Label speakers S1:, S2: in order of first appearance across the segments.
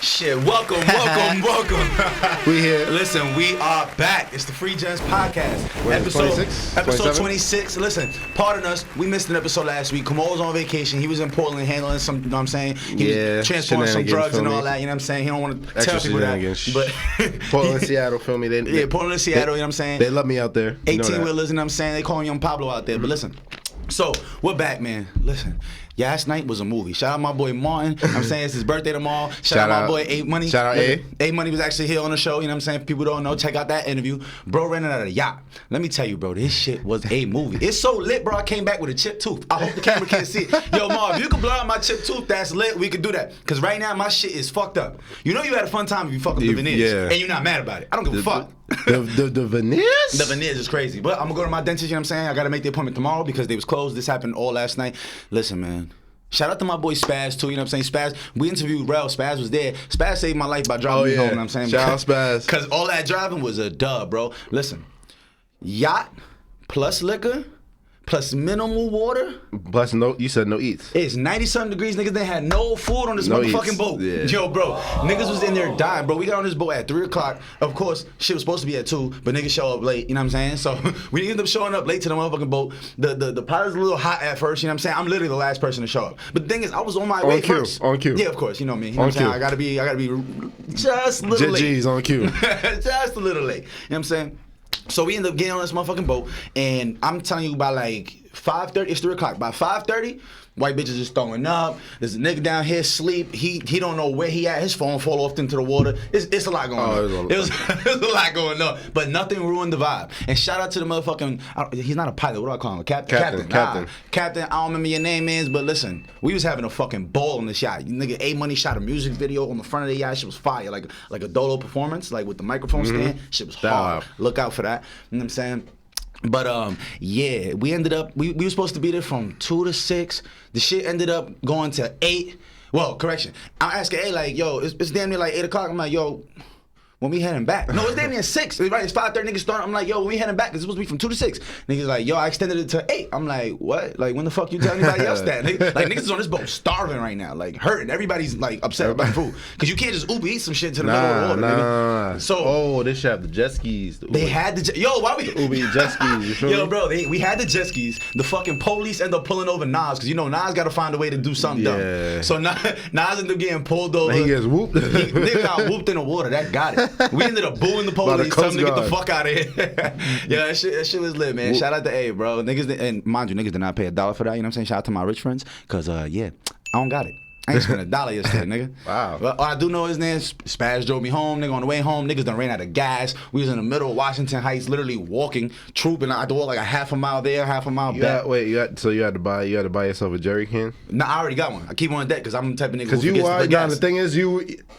S1: Shit, welcome.
S2: We here.
S1: Listen, we are back. It's the Free Gems Podcast.
S2: What is it, 26?
S1: Episode 26. Listen, pardon us. We missed an episode last week. Kamal was on vacation. He was in Portland handling some, you know what I'm saying? He was transporting some drugs and all that, you know what I'm saying? He don't want to tell people that. But
S2: Portland, Seattle, feel me?
S1: Portland, Seattle, you know what I'm saying?
S2: They love me out there.
S1: 18-wheelers, you know what I'm saying? They call Young Pablo out there. But listen, so we're back, man. Listen. Last night was a movie. Shout out my boy Martin. You know what I'm saying? It's his birthday tomorrow. Shout out my boy A Money.
S2: Shout out A.
S1: A Money was actually here on the show. You know what I'm saying? If people don't know, check out that interview. Bro rented out a yacht. Let me tell you, bro, this shit was a movie. It's so lit, bro. I came back with a chipped tooth. I hope the camera can't see it. Yo, Marv, if you can blow out my chipped tooth, that's lit. We could do that. Because right now, my shit is fucked up. You know you had a fun time if you fuck up the veneers.
S2: Yeah.
S1: And you're not mad about it. I don't give a fuck.
S2: The veneers?
S1: The veneers is crazy. But I'm going to go to my dentist, you know what I'm saying? I got to make the appointment tomorrow because they was closed. This happened all last night. Listen, man. Shout out to my boy Spaz too, you know what I'm saying? Spaz, we interviewed Rel, Spaz was there. Spaz saved my life by driving me home, you know what I'm saying?
S2: Shout out Spaz.
S1: Because all that driving was a dub, bro. Listen, yacht plus liquor plus minimal water.
S2: Plus you said no eats.
S1: It's 90-something degrees, niggas. They had no food on this motherfucking boat.
S2: Yeah.
S1: Yo, bro, niggas was in there dying, bro. We got on this boat at 3 o'clock. Of course, shit was supposed to be at 2, but niggas show up late, you know what I'm saying? So we ended up showing up late to the motherfucking boat. The pilot's a little hot at first, you know what I'm saying? I'm literally the last person to show up. But the thing is, I was on my way first.
S2: On cue.
S1: Yeah, of course, you know me. You know what I'm saying? I gotta be just a little late.
S2: GG's on cue.
S1: Just a little late. You know what I'm saying? So we ended up getting on this motherfucking boat, and I'm telling you, by like 5:30, it's 3 o'clock. By 5:30, white bitches just throwing up. There's a nigga down here asleep. He don't know where he at. His phone fall off into the water. It's a lot going on. It was a lot going on, but nothing ruined the vibe. And shout out to the motherfucking. He's not a pilot. What do I call him? Captain. Captain. I don't remember your name is, but listen, we was having a fucking ball on this yacht. Nigga, A Money shot a music video on the front of the yacht. Shit was fire, like a Dolo performance, like with the microphone stand. Shit was hard. Look out for that. You know what I'm saying? But yeah, we ended up we were supposed to be there from 2 to 6. The shit ended up going to 8. Well, correction. I'm asking A like, yo, it's damn near like 8 o'clock. I'm like, yo, when we heading back? No, it's damn near 6. Right, it's 5:30. Niggas starting. I'm like, yo, when we heading back? It's supposed to be from 2 to 6. Niggas like, yo, I extended it to 8. I'm like, what? Like, when the fuck you tell anybody else that? Like, niggas is on this boat starving right now, like hurting. Everybody's like upset about food because you can't just Uber eat some shit to the middle of the water.
S2: Nah.
S1: So
S2: they should have the jet skis.
S1: They had the why we
S2: Uber eat jet skis? You feel
S1: yo,
S2: me?
S1: bro, we had the jet skis. The fucking police end up pulling over Nas because you know Nas got to find a way to do something dumb. So Nas ended up getting pulled over.
S2: He gets whooped.
S1: Nigga got whooped in the water. That got it. We ended up booing the police, telling them to get the fuck out of here. Yeah, that shit was lit, man. Shout out to A, bro. Niggas, and mind you, niggas did not pay $1 for that. You know what I'm saying? Shout out to my rich friends, cause yeah, I don't got it. I ain't spent $1 yesterday, nigga.
S2: Wow.
S1: But all I do know is then Spaz drove me home. Nigga, on the way home, niggas done ran out of gas. We was in the middle of Washington Heights, literally walking, trooping. I had to walk like a half a mile there, half a mile back.
S2: So you had to buy yourself a jerry can?
S1: Nah, I already got one. I keep one on deck because I'm the type of nigga
S2: Because
S1: who forgets to put gas.
S2: The thing is,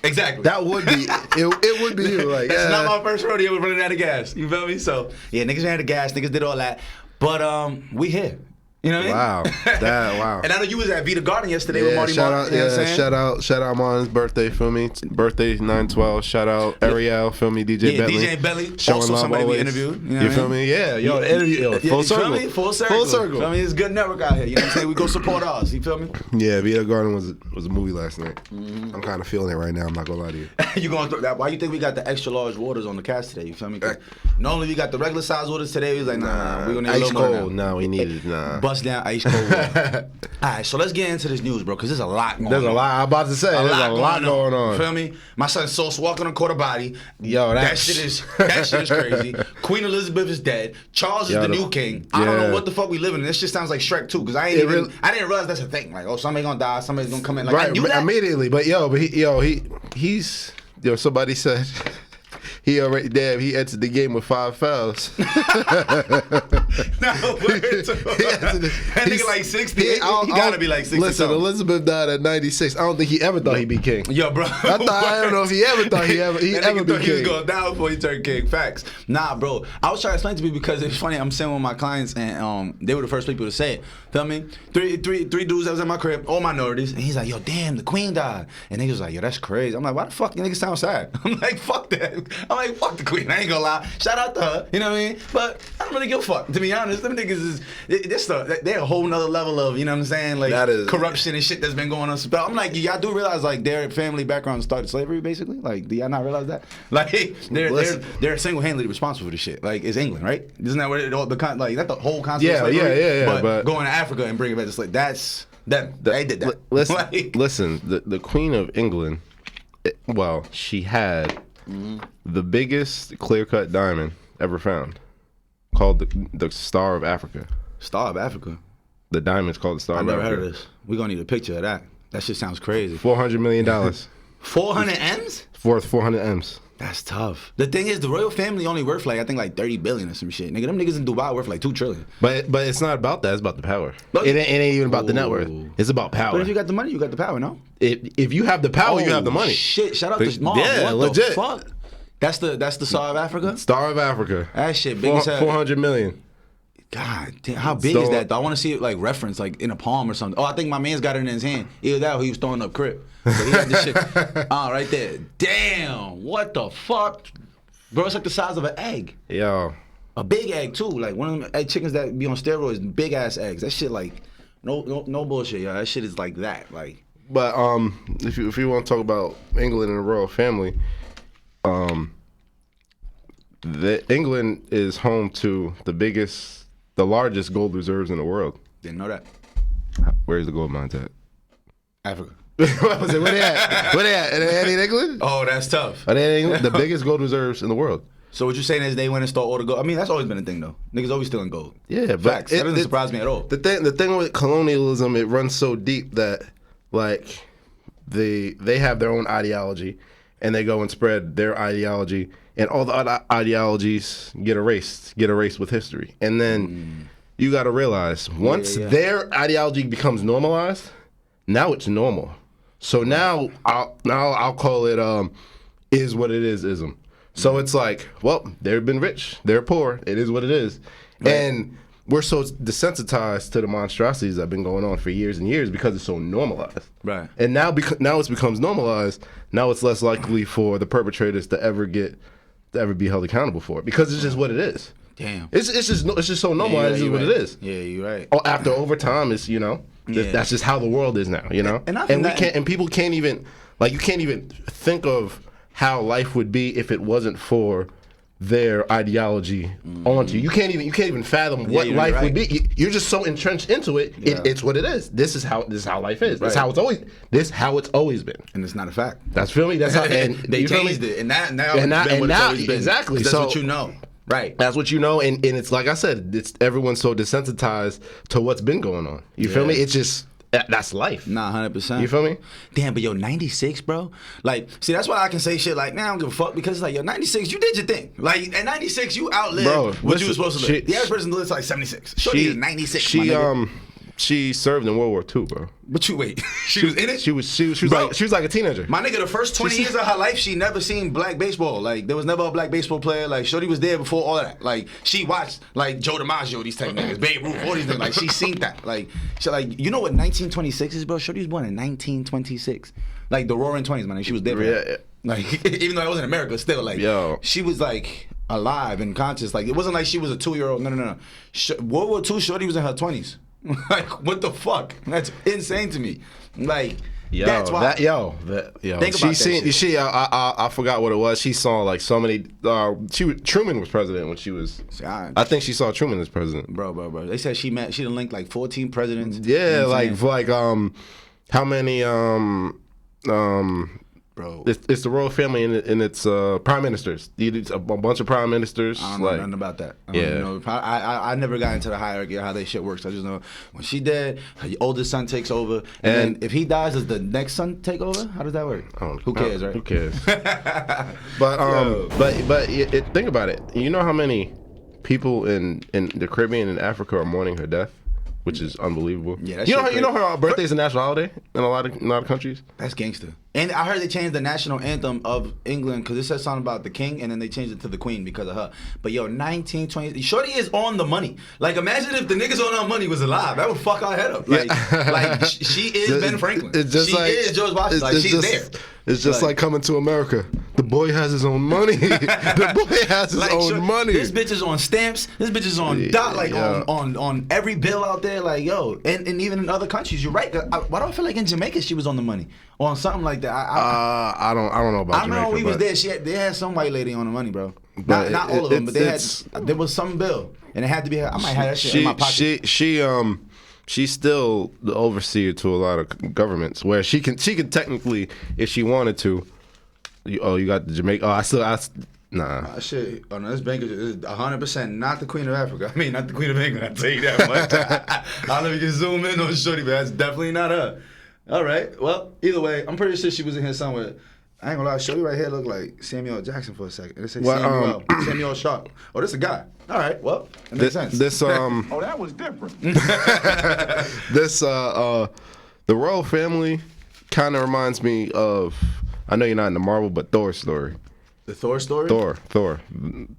S1: exactly.
S2: That would be it. Would be you. Like,
S1: it's not my first rodeo with running out of gas. You feel me? So yeah, niggas ran out of gas. Niggas did all that. But we here. You know what I mean?
S2: Wow.
S1: And I know you was at Vita Garden yesterday with Marty
S2: shout
S1: Martin.
S2: out,
S1: you know what I'm saying?
S2: shout out Martin's birthday, feel me? Birthday 9/12. Shout out Ariel, feel me? DJ Bentley.
S1: DJ Bentley.
S2: Showing
S1: also
S2: love
S1: somebody
S2: always.
S1: we interviewed. You know
S2: You feel me? Yeah, yo, interview, full circle.
S1: You feel me? Full circle. I mean, it's good network out here. You know what I'm saying? We go support ours. You feel me?
S2: Yeah, Vita Garden was a movie last night. Mm-hmm. I'm kind of feeling it right now. I'm not gonna lie to you.
S1: You going through that? Why you think we got the extra large waters on the cast today? You feel me? Normally we got the regular size waters today. We was like, nah, we gonna need
S2: ice
S1: a little more
S2: cold.
S1: now.
S2: Nah, we need it. Nah.
S1: Bust down ice cold. Alright, so let's get into this news, bro, because there's a lot going on.
S2: There's a lot. I'm about to say, there's a lot going on.
S1: Feel me? My son Sauce walking on quarter body.
S2: Yo,
S1: that shit is crazy. Queen Elizabeth is dead. Charles is the new king. I don't know what the fuck we live in. This shit sounds like Shrek too, because I didn't realize that's a thing. Like, oh, somebody's gonna die, somebody's gonna come in. Like,
S2: right,
S1: I knew that
S2: immediately. But he's somebody said. He already he entered the game with 5 fouls.
S1: No, that nigga like 60. He gotta be like 60.
S2: Listen, Elizabeth died at 96. I don't think he ever thought he'd be king.
S1: Yo, bro.
S2: I don't know if he ever thought he'd ever be king.
S1: He was going down before he turned king. Facts. Nah, bro. I was trying to explain to people because it's funny. I'm sitting with my clients and they were the first people to say it. Feel me? Three dudes that was at my crib, all minorities, and he's like, yo, damn, the queen died. And niggas was like, yo, that's crazy. I'm like, why the fuck you niggas sound sad? I'm like, fuck that. I'm like, fuck the queen. I ain't gonna lie. Shout out to her. You know what I mean? But I don't really give a fuck. To be honest, them niggas they're a whole nother level of, you know what I'm saying? Like corruption and shit that's been going on. I'm like, y'all do realize like their family background started slavery, basically? Like, do y'all not realize that? Like, they're single-handedly responsible for this shit. Like, it's England, right? Isn't that where like that's the whole concept of slavery?
S2: Yeah.
S1: But going to Africa and bringing it back to slavery, that's them. They did that.
S2: Listen, the Queen of England, well, she had the biggest clear-cut diamond ever found, called the Star of Africa.
S1: Star of Africa?
S2: The diamond's called the Star of Africa.
S1: I never heard of this. We're going to need a picture of that. That shit sounds crazy.
S2: $400 million.
S1: 400 M's?
S2: Worth 400 M's.
S1: That's tough. The thing is, the royal family only worth like, I think like 30 billion or some shit. Nigga, them niggas in Dubai worth like 2 trillion.
S2: But it's not about that. It's about the power. It ain't even about the net worth. It's about power.
S1: But if you got the money, you got the power, no?
S2: If you have the power, you have the money.
S1: Shit, shout out to Mom.
S2: Yeah,
S1: what
S2: legit.
S1: The fuck? That's the Star of Africa?
S2: Star of Africa.
S1: That shit big as hell.
S2: 400 million.
S1: God damn, how big is that though? I want to see it like reference, like in a palm or something. Oh, I think my man's got it in his hand. Either that or he was throwing up crip. But he had this shit right there. Damn, what the fuck? Bro, it's like the size of an egg.
S2: Yo.
S1: A big egg too. Like one of them egg chickens that be on steroids, big ass eggs. That shit like no bullshit, yo. That shit is like that. Like,
S2: but if you want to talk about England and the royal family, England is home to the largest gold reserves in the world.
S1: Didn't know that.
S2: Where's the gold mines at?
S1: Africa.
S2: What was it? Where they at? Where they at? Are they in England?
S1: Oh, that's tough.
S2: Are they in England? The biggest gold reserves in the world.
S1: So what you're saying is they went and stole all the gold? I mean, that's always been a thing though. Niggas always stealing gold.
S2: Yeah, but
S1: facts. That doesn't surprise me at all.
S2: The thing with colonialism, it runs so deep that like they have their own ideology, and they go and spread their ideology, and all the other ideologies get erased with history. And then you got to realize once their ideology becomes normalized, now it's normal. So now I'll call it is what it is ism. So it's like, well, they've been rich, they're poor, it is what it is. Right. And we're so desensitized to the monstrosities that have been going on for years and years because it's so normalized. Right. And now it's becomes normalized, now it's less likely for the perpetrators to ever be held accountable for it because it's just what it is. Damn. It's just so normalized. This is what it is. Yeah, you're right. Over time, it's that's just how the world is now. And people can't even you can't even think of how life would be if it wasn't for their ideology onto you. You can't even fathom what life would be. You're just so entrenched into it. Yeah. It's what it is. This is how life is. Right. This how it's always been.
S1: And it's not a fact.
S2: That's feel me. That's how. And
S1: they changed it. And now
S2: exactly.
S1: That's what you know. Right.
S2: That's what you know. And it's like I said, everyone's so desensitized to what's been going on. You feel me? It's just. That's life.
S1: Nah, 100%.
S2: You feel me?
S1: Damn, but 96, bro. Like, see, that's why I can say shit like, man, I don't give a fuck because it's like, 96, you did your thing. Like, at 96, you outlived what you were supposed to live. The average person lives like 76. Shorty is 96.
S2: She served in World War II, bro.
S1: But you wait, she was in it?
S2: She was like a teenager.
S1: My nigga, the first 20 years of her life, she never seen black baseball. Like, there was never a black baseball player. Like, Shorty was there before all of that. Like, she watched, like, Joe DiMaggio, these type niggas, Babe Ruth, all these niggas. Like, she seen that. Like, you know what 1926 is, bro? Shorty was born in 1926. Like, the Roaring 20s, man. She was there. Yeah. Like, even though I was in America, still, like, she was, like, alive and conscious. Like, it wasn't like she was a 2-year-old. No. World War II, Shorty was in her 20s. Like, what the fuck? That's insane to me. Like, that's why. Think about
S2: she I forgot what it was. She saw like so many. Truman was president when she was. I think she saw Truman as president.
S1: Bro. They said she done linked like 14 presidents.
S2: Yeah, how many bro. It's the royal family and it's prime ministers. A bunch of prime ministers.
S1: I don't know nothing about that. I never got into the hierarchy of how that shit works. I just know when she dead, her oldest son takes over, and then if he dies, does the next son take over? How does that work? Who cares, right?
S2: Who cares? but think about it. You know how many people in the Caribbean and Africa are mourning her death? Which is unbelievable. Yeah, you know her birthday's a national holiday in a lot of countries.
S1: That's gangster. And I heard they changed the national anthem of England because it said something about the king, and then they changed it to the queen because of her. But yo, 19, 20, Shorty is on the money. Like, imagine if the niggas on our money was alive. That would fuck our head up. Like she is Ben Franklin.
S2: It's just
S1: she is George Washington. Like, she's there.
S2: It's just like Coming to America. The boy has his own money. The boy has his own money.
S1: This bitch is on stamps. This bitch is on dot, like on every bill out there. Like, yo, and even in other countries, you're right. Why do I feel like in Jamaica she was on the money or on something like that? I
S2: don't know about Jamaica.
S1: I know we was there. They had some white lady on the money, bro. Not all of them, but there was some bill, and it had to be her. I might have that shit in my pocket.
S2: She's still the overseer to a lot of governments, where she can technically, if she wanted to. You got the Jamaica. Nah.
S1: Shit. Oh no, this bank is 100% not the Queen of Africa. I mean, not the Queen of England. I'll tell you that much. I don't know if you can zoom in on Shorty, but that's definitely not her. All right. Well, either way, I'm pretty sure she was in here somewhere. I ain't gonna lie, Shorty right here look like Samuel L. Jackson for a second. It says Samuel Sharp. Oh, this a guy. All right. Well, that makes sense.
S3: Oh, that was different.
S2: The royal family kind of reminds me of. I know you're not into Marvel, but Thor's story.
S1: The Thor story?
S2: Thor. In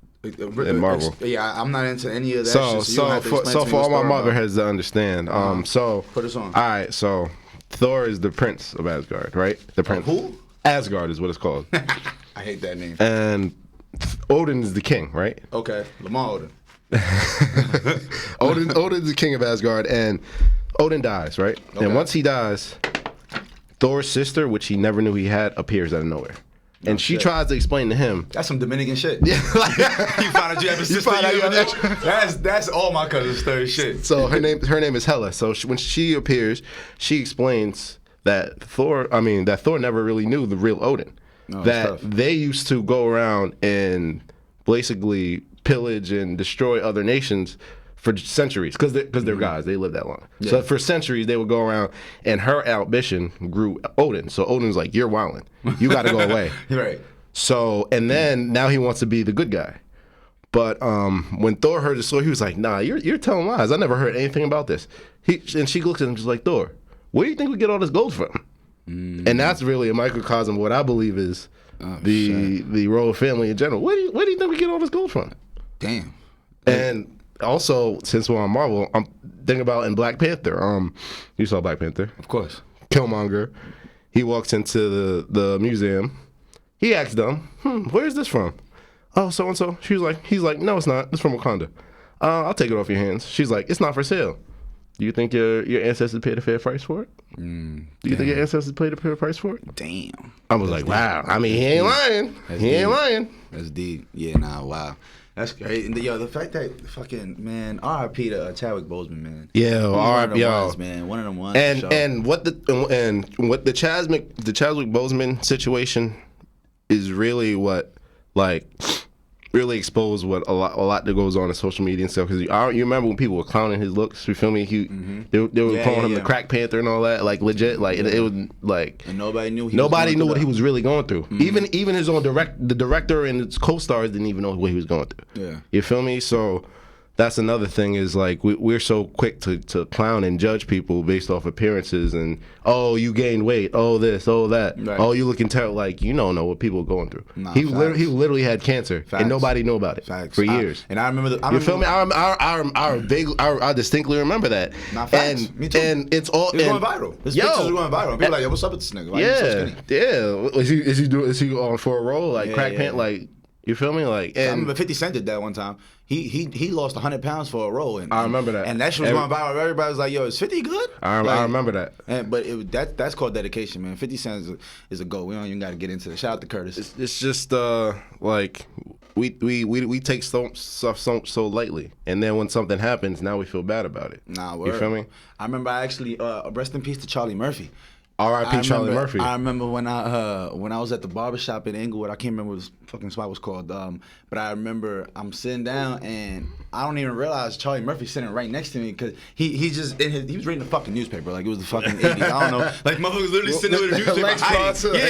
S2: Marvel.
S1: Yeah, I'm not into any of that shit.
S2: So for all my mother has to understand. So
S1: put us on.
S2: All right, so Thor is the prince of Asgard, right? The prince.
S1: Who?
S2: Asgard is what it's called.
S1: I hate that name.
S2: And Odin is the king, right?
S1: Okay, Lamar Odin.
S2: Odin's the king of Asgard, and Odin dies, right? Okay. And once he dies, Thor's sister, which he never knew he had, appears out of nowhere. And she tries to explain to him.
S1: That's some Dominican shit. Yeah, like, you find out you have a sister. That's all my cousin's story shit.
S2: So her name is Hela. So when she appears, she explains that Thor never really knew the real Odin. No, that they used to go around and basically pillage and destroy other nations for centuries, because they're guys, they live that long. Yeah. So for centuries they would go around, and her ambition grew Odin. So Odin's like, you're wildin', you got to go away.
S1: Right.
S2: So and then now he wants to be the good guy. But when Thor heard the story, he was like, nah, you're telling lies. I never heard anything about this. And she looks at him, she's like, Thor, where do you think we get all this gold from? And that's really a microcosm of what I believe is the royal family in general. Where do you think we get all this gold from?
S1: Damn.
S2: And also, since we're on Marvel, I'm thinking about in Black Panther. You saw Black Panther,
S1: of course.
S2: Killmonger. He walks into the museum. He asks them, "Where is this from?" Oh, so and so. He's like, "No, it's not. It's from Wakanda." I'll take it off your hands. She's like, "It's not for sale." Do you think your ancestors paid a fair price for it? Do you think your ancestors paid a fair price for it?
S1: Damn.
S2: I was like, wow. I mean, he ain't lying. He ain't lying.
S1: That's deep. Yeah, nah, wow. That's great. And the fact that fucking, man, R.I.P. to Chadwick Boseman, man.
S2: Yeah, R.I.P.
S1: man. One of them ones.
S2: And what the Chadwick Boseman situation is really what, like, really exposed what a lot that goes on in social media and stuff. Because you remember when people were clowning his looks? You feel me? They were calling him the Crack Panther and all that, like legit. Like it was like,
S1: and nobody knew
S2: what he was really going through. Even his own the director and his co-stars didn't even know what he was going through.
S1: Yeah,
S2: you feel me? So that's another thing is like we're so quick to clown and judge people based off appearances and you gained weight, this, that, right. You looking terrible. Like you don't know what people are going through. Nah, he literally had cancer and nobody knew about it for years.
S1: And I remember
S2: you feel me? I distinctly remember that.
S1: Nah, facts. Me too.
S2: And it's all
S1: going viral. This pictures are going viral. People are like, what's up with this nigga? Why
S2: is he so skinny? Is he on for a role like crack pant like? You feel me? Like, and
S1: I remember 50 Cent did that one time. He lost 100 pounds for a role. And
S2: I remember that.
S1: And that shit was going viral. Everybody was like, yo, is 50 good?
S2: I remember that.
S1: But that's called dedication, man. 50 Cent is a goal. We don't even got to get into it. Shout out to Curtis.
S2: It's just like we take stuff so lightly, and then when something happens, now we feel bad about it.
S1: Nah, word.
S2: You feel me?
S1: I remember actually rest in peace to Charlie Murphy.
S2: R.I.P. Charlie Murphy.
S1: I remember when I was at the barbershop in Inglewood. I can't remember what this fucking spot was called. But I remember I'm sitting down and I don't even realize Charlie Murphy's sitting right next to me because he was reading the fucking newspaper like it was the fucking 80s. I don't know. Like motherfuckers literally sitting there with a newspaper.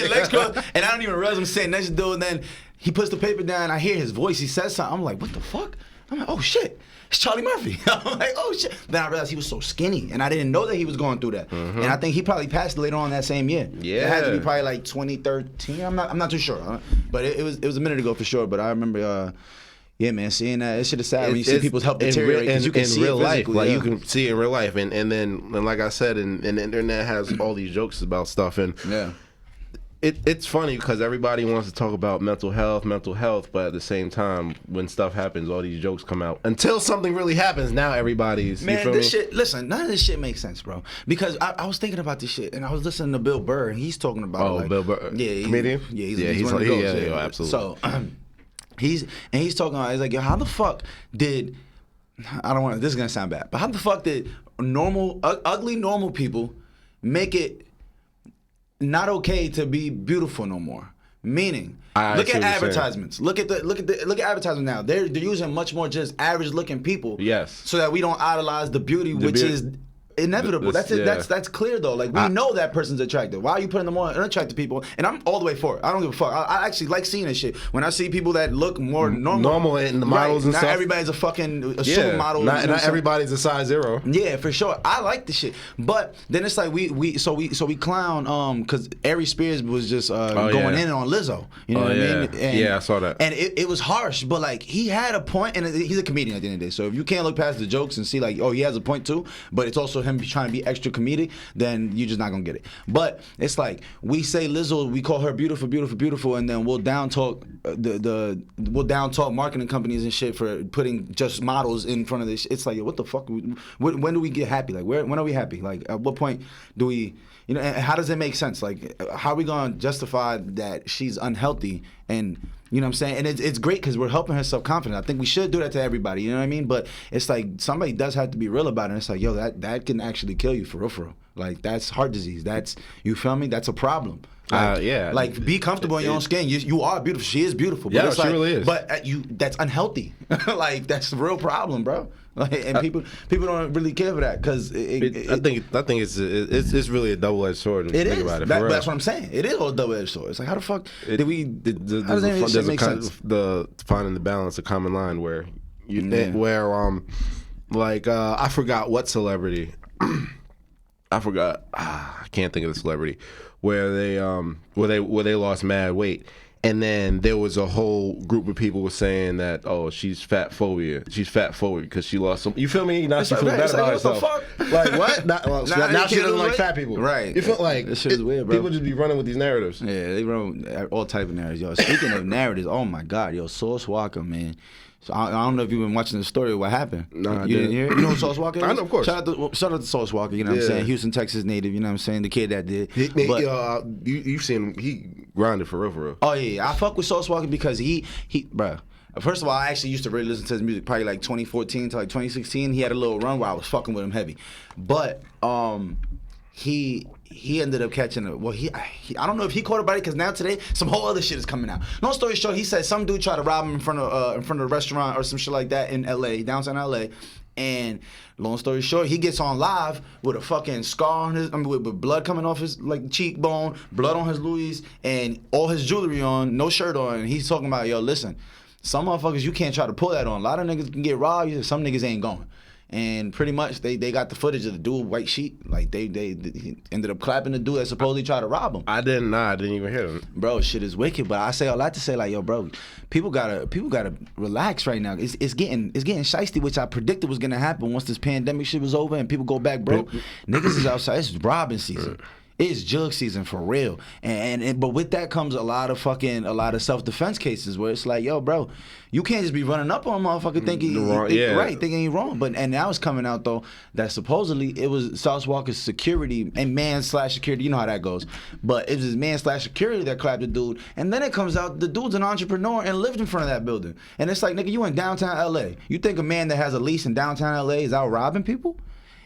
S1: Legs crossed. And I don't even realize I'm sitting next to the dude. And then he puts the paper down. And I hear his voice. He says something. I'm like, what the fuck? I'm like, oh shit. it's Charlie Murphy. I'm like, oh shit. Then I realized he was so skinny, and I didn't know that he was going through that. And I think he probably passed later on that same year.
S2: Yeah.
S1: It had to be probably like 2013. I'm not too sure, but it was a minute ago for sure. But I remember. Yeah, man, seeing that, it shit is sad when you see people's health deteriorate because you can see
S2: real
S1: it
S2: life.
S1: physically,
S2: Like
S1: yeah.
S2: you can see it in real life, and then like I said, and the internet has all these jokes about stuff, and
S1: Yeah.
S2: it's funny because everybody wants to talk about mental health, but at the same time, when stuff happens, all these jokes come out. Until something really happens, now everybody's
S1: Man,
S2: you feel
S1: this
S2: me?
S1: shit. Listen, none of this shit makes sense, bro. Because I was thinking about this shit, and I was listening to Bill Burr, and he's talking about.
S2: Oh,
S1: like,
S2: Bill Burr,
S1: yeah,
S2: comedian.
S1: Yeah, he's
S2: he's
S1: one of the goats,
S2: yeah, absolutely.
S1: So. He's talking about, he's like, yo, how the fuck did, I don't want, this is gonna sound bad, but how the fuck did ugly normal people make it not okay to be beautiful no more? Meaning, look at advertisements. Look at advertisements now. They're using much more just average looking people.
S2: Yes.
S1: So that we don't idolize the beauty, which is inevitable. That's it.
S2: Yeah.
S1: That's clear though. Like we know that person's attractive. Why are you putting them on unattractive people? And I'm all the way for it. I don't give a fuck. I actually like seeing this shit. When I see people that look more normal
S2: and the models and
S1: not
S2: stuff.
S1: Not everybody's a fucking supermodel.
S2: Not everybody's a size 0.
S1: Yeah, for sure. I like the shit. But then it's like we clown because Ari Spears was just going in on Lizzo. You know what I mean? And,
S2: yeah, I saw that.
S1: And it was harsh, but like he had a point, and he's a comedian at the end of the day. So if you can't look past the jokes and see like, oh, he has a point too, but it's also him trying to be extra comedic, then you're just not gonna get it. But it's like we say Lizzo, we call her beautiful, beautiful, beautiful, and then we'll down talk we'll down talk marketing companies and shit for putting just models in front of this. It's like, what the fuck? When do we get happy? Like, when are we happy? Like, at what point do we? You know, and how does it make sense? Like, how are we gonna justify that she's unhealthy? And you know what I'm saying? And it's great because we're helping her self-confidence. I think we should do that to everybody, you know what I mean? But it's like somebody does have to be real about it. And it's like, yo, that can actually kill you for real. Like, that's heart disease. That's, you feel me? That's a problem. Like,
S2: yeah.
S1: Like, be comfortable in your own skin. You are beautiful. She is beautiful. But
S2: Yeah,
S1: it's
S2: she
S1: like,
S2: really is.
S1: But that's unhealthy. Like, that's a real problem, bro. Like, and people don't really care for that because
S2: I think it's really a double-edged sword. When you think about it.
S1: That's what I'm saying. It is a double-edged sword. It's like, how the fuck did we? How does that shit make sense?
S2: Finding the balance, a common line where I forgot what celebrity. I forgot. I can't think of the celebrity where they lost mad weight. And then there was a whole group of people were saying that, oh, she's fat phobia. She's fat phobia because she lost some. You feel me? Now she feels better about herself. Like what? Now she doesn't like fat people.
S1: Right.
S2: You feel like
S1: this shit is weird, bro.
S2: People just be running with these narratives.
S1: Yeah, they run all type of narratives, yo. Speaking of narratives, oh my God, yo, Sauce Walka, man. So I don't know if you've been watching the story of what happened.
S2: No,
S1: you didn't hear it? You know who Sauce Walka is?
S2: I know, of course.
S1: Shout out to Sauce Walka, you know what I'm saying? Houston, Texas native, you know what I'm saying? The kid that did.
S2: You've seen him, he grinded for real.
S1: Oh, yeah. I fuck with Sauce Walka because he bruh. First of all, I actually used to really listen to his music probably like 2014 to like 2016. He had a little run where I was fucking with him heavy. But he ended up catching I don't know if he caught a body because now today some whole other shit is coming out. No story short, he said some dude tried to rob him in front of the restaurant or some shit like that in LA, downtown LA. And long story short, he gets on live with a fucking scar on his, with blood coming off his like cheekbone, blood on his Louis, and all his jewelry on, no shirt on. And he's talking about, yo, listen, some motherfuckers you can't try to pull that on. A lot of niggas can get robbed. Some niggas ain't going. And pretty much they got the footage of the dude white sheet. Like they ended up clapping the dude that supposedly tried to rob him.
S2: I didn't even hear him.
S1: Bro, shit is wicked. But I say all that to say like, yo, bro, people gotta relax right now. It's getting shiesty, which I predicted was gonna happen once this pandemic shit was over and people go back broke. Niggas is outside. It's robbing season. It's jug season for real, but with that comes a lot of self-defense cases where it's like, yo, bro, you can't just be running up on a motherfucker thinking you're wrong. But now it's coming out though that supposedly it was Sauce Walka's security and man/security. You know how that goes. But it was his man/security that clapped the dude, and then it comes out the dude's an entrepreneur and lived in front of that building. And it's like, nigga, you in downtown LA. You think a man that has a lease in downtown LA is out robbing people?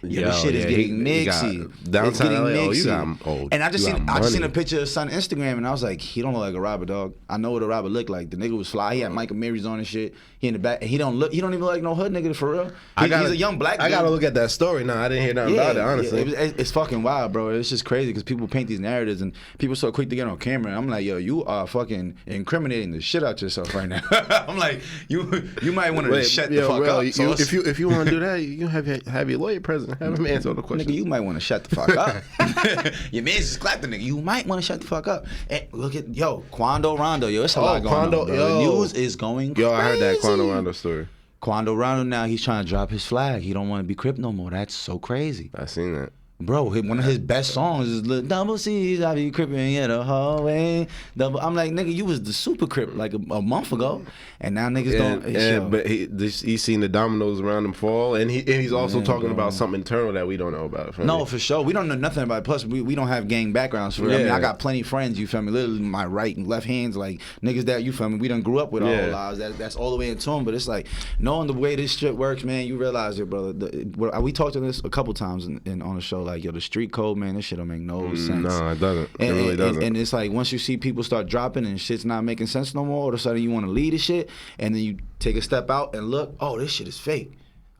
S1: Yeah, this shit is getting mixy.
S2: Downtown
S1: it's getting
S2: LA,
S1: mixy. And I just seen a
S2: money.
S1: picture of his son Instagram, and I was like, he don't look like a robber, dog. I know what a robber look like. The nigga was fly. He had Michael Mary's on and shit. He in the back. He don't even look like no hood nigga for real. He's a young black dude.
S2: I gotta look at that story now. I didn't hear nothing about it, honestly.
S1: It's fucking wild, bro. It's just crazy because people paint these narratives and people so quick to get on camera. And I'm like, yo, you are fucking incriminating the shit out yourself right now. I'm like, you might want to shut the fuck up. So
S2: if you want to do that, you can have your lawyer present. Have him answer the question.
S1: Nigga, you might want to shut the fuck up. Your man just clapped the nigga. You might want to shut the fuck up. And look at Quando Rondo, it's a lot going on. Bro. The news is going crazy.
S2: I heard that Quando Rondo story.
S1: Quando Rondo now he's trying to drop his flag. He don't want to be Crip no more. That's so crazy.
S2: I seen that.
S1: Bro, one of his best songs is "Little Double C's, I be crippin' in the hallway." I'm like, nigga, you was the super crip like a month ago, and now niggas don't.
S2: But he's seen the dominoes around him fall, and he's also talking about something internal that we don't know about.
S1: No, for sure, we don't know nothing about it. Plus, we don't have gang backgrounds. For I mean, I got plenty of friends. You feel me? Literally, my right and left hands, like niggas that you feel me. We done grew up with our whole lives. That's all the way into them. But it's like knowing the way this shit works, man. You realize it, brother. We talked to this a couple times on the show. Like, yo, the street code, man, this shit don't make no sense.
S2: No, it doesn't. It really doesn't.
S1: And it's like once you see people start dropping and shit's not making sense no more, all of a sudden you want to lead the shit, and then you take a step out and look, oh, this shit is fake.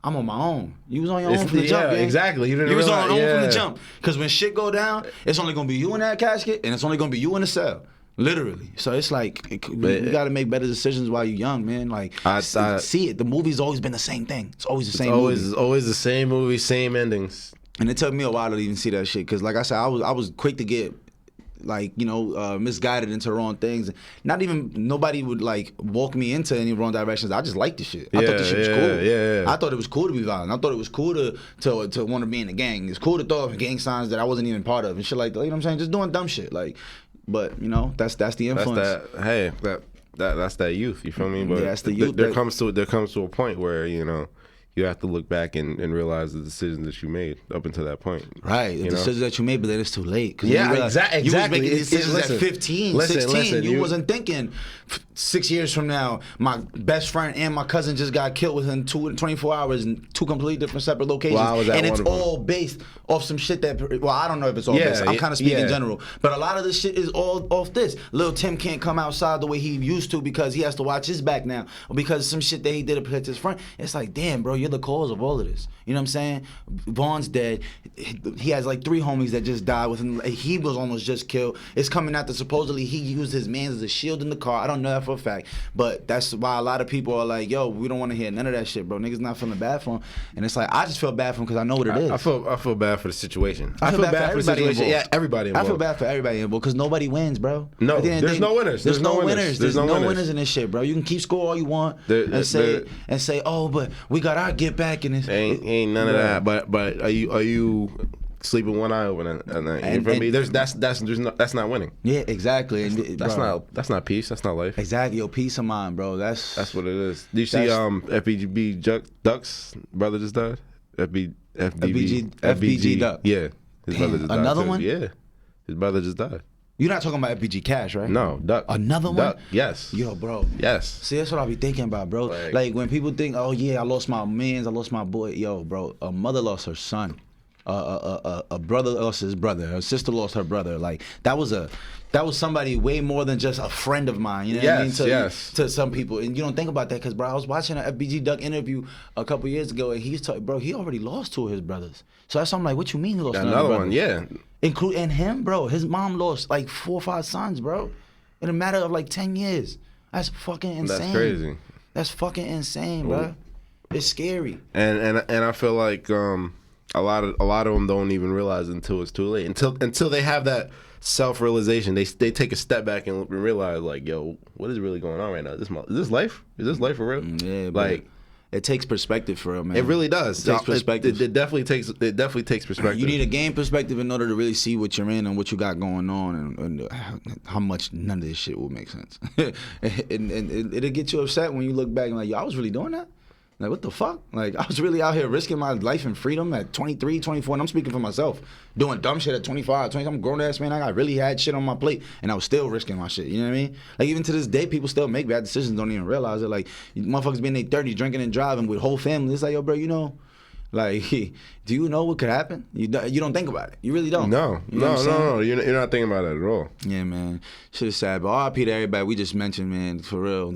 S1: I'm on my own. You was on your own from the jump, man.
S2: Exactly.
S1: You was on your own from the jump. Because when shit go down, it's only gonna be you in that casket, and it's only gonna be you in the cell. Literally. So it's like, you got to make better decisions while you're young, man. Like, see it. The movie's always been the same thing. It's always the same movie.
S2: It's always the same movie, same endings.
S1: And it took me a while to even see that shit, because like I said, I was quick to get misguided into wrong things. Not even nobody would like walk me into any wrong directions. I just liked the shit. I thought the shit was cool.
S2: Yeah.
S1: I thought it was cool to be violent. I thought it was cool to want to be in a gang. It's cool to throw up gang signs that I wasn't even part of and shit like that. You know what I'm saying? Just doing dumb shit. Like, but you know, that's the influence.
S2: That's that youth. You feel me? But
S1: that's the youth.
S2: There comes to a point where you have to look back and realize the decisions that you made up until that point.
S1: Right, the decisions that you made, but then it's too late.
S2: Exactly.
S1: You was making decisions at 15, 16. You wasn't thinking 6 years from now, my best friend and my cousin just got killed within 24 hours in two completely different separate locations. And it's all based off some shit that, I don't know if it's all based. I'm kind of speaking in general. But a lot of this shit is all off this. Lil Tim can't come outside the way he used to because he has to watch his back now. Or because some shit that he did to protect his friend. It's like, damn, bro, you're the cause of all of this. You know what I'm saying? Vaughn's dead. He has like 3 homies that just died within. He was almost just killed. It's coming out that supposedly he used his man as a shield in the car. I don't know that for a fact, but that's why a lot of people are like, yo, we don't want to hear none of that shit, bro. Niggas not feeling bad for him, and it's like, I just feel bad for him because I know what it is.
S2: I feel bad for the situation.
S1: I feel bad for everybody involved.
S2: Yeah, everybody involved.
S1: I feel bad for everybody involved because nobody wins, bro.
S2: No, there's no winners.
S1: There's no winners. There's no winners in this shit, bro. You can keep score all you want and say, oh, but we got our get back in this.
S2: Ain't none of that. But are you sleeping one eye open at night? You feel me? That's not winning.
S1: Yeah, exactly.
S2: That's not peace. That's not life.
S1: Exactly. Your peace of mind, bro. That's
S2: what it is. Do you see FBG Duck's brother just died? FBG Duck. Yeah, his brother just died.
S1: Another one?
S2: Yeah, his brother just died.
S1: You're not talking about FBG Cash, right?
S2: No, Duck.
S1: Another one?
S2: Duck, yes.
S1: Yo, bro.
S2: Yes.
S1: See, that's what I be thinking about, bro. Like when people think, oh yeah, I lost my mans, I lost my boy. Yo, bro, a mother lost her son. A brother lost his brother. Her sister lost her brother. Like that was somebody way more than just a friend of mine. You know what I mean? To some people, and you don't think about that because, bro, I was watching an FBG Duck interview a couple years ago, and he's talking, bro, he already lost 2 of his brothers. So that's something like, what you mean he lost
S2: another one? Yeah.
S1: And him, bro, his mom lost like 4 or 5 sons, bro, in a matter of like 10 years. That's fucking insane.
S2: That's crazy.
S1: That's fucking insane, bro. It's scary.
S2: And I feel like a lot of them don't even realize until it's too late. Until they have that self-realization, they take a step back and realize, like, yo, what is really going on right now? Is this life? Is this life for real?
S1: Yeah,
S2: like.
S1: It takes perspective for real, man.
S2: It really does.
S1: It takes perspective.
S2: It definitely takes perspective.
S1: You need a game perspective in order to really see what you're in and what you got going on, and how much none of this shit will make sense. and it'll get you upset when you look back and like, yo, I was really doing that? Like, what the fuck? Like, I was really out here risking my life and freedom at 23, 24, and I'm speaking for myself. Doing dumb shit at 25, 20. I'm a grown-ass man. I really had shit on my plate, and I was still risking my shit. You know what I mean? Like, even to this day, people still make bad decisions, don't even realize it. Like, motherfuckers be in their 30s drinking and driving with whole family. It's like, yo, bro, you know, Like, do you know what could happen? You don't think about it. You really don't.
S2: No,
S1: You know what I'm saying?
S2: no. You're not thinking about it at all.
S1: Yeah, man. Shit is sad, but R.I.P. to everybody. We just mentioned, man, for real.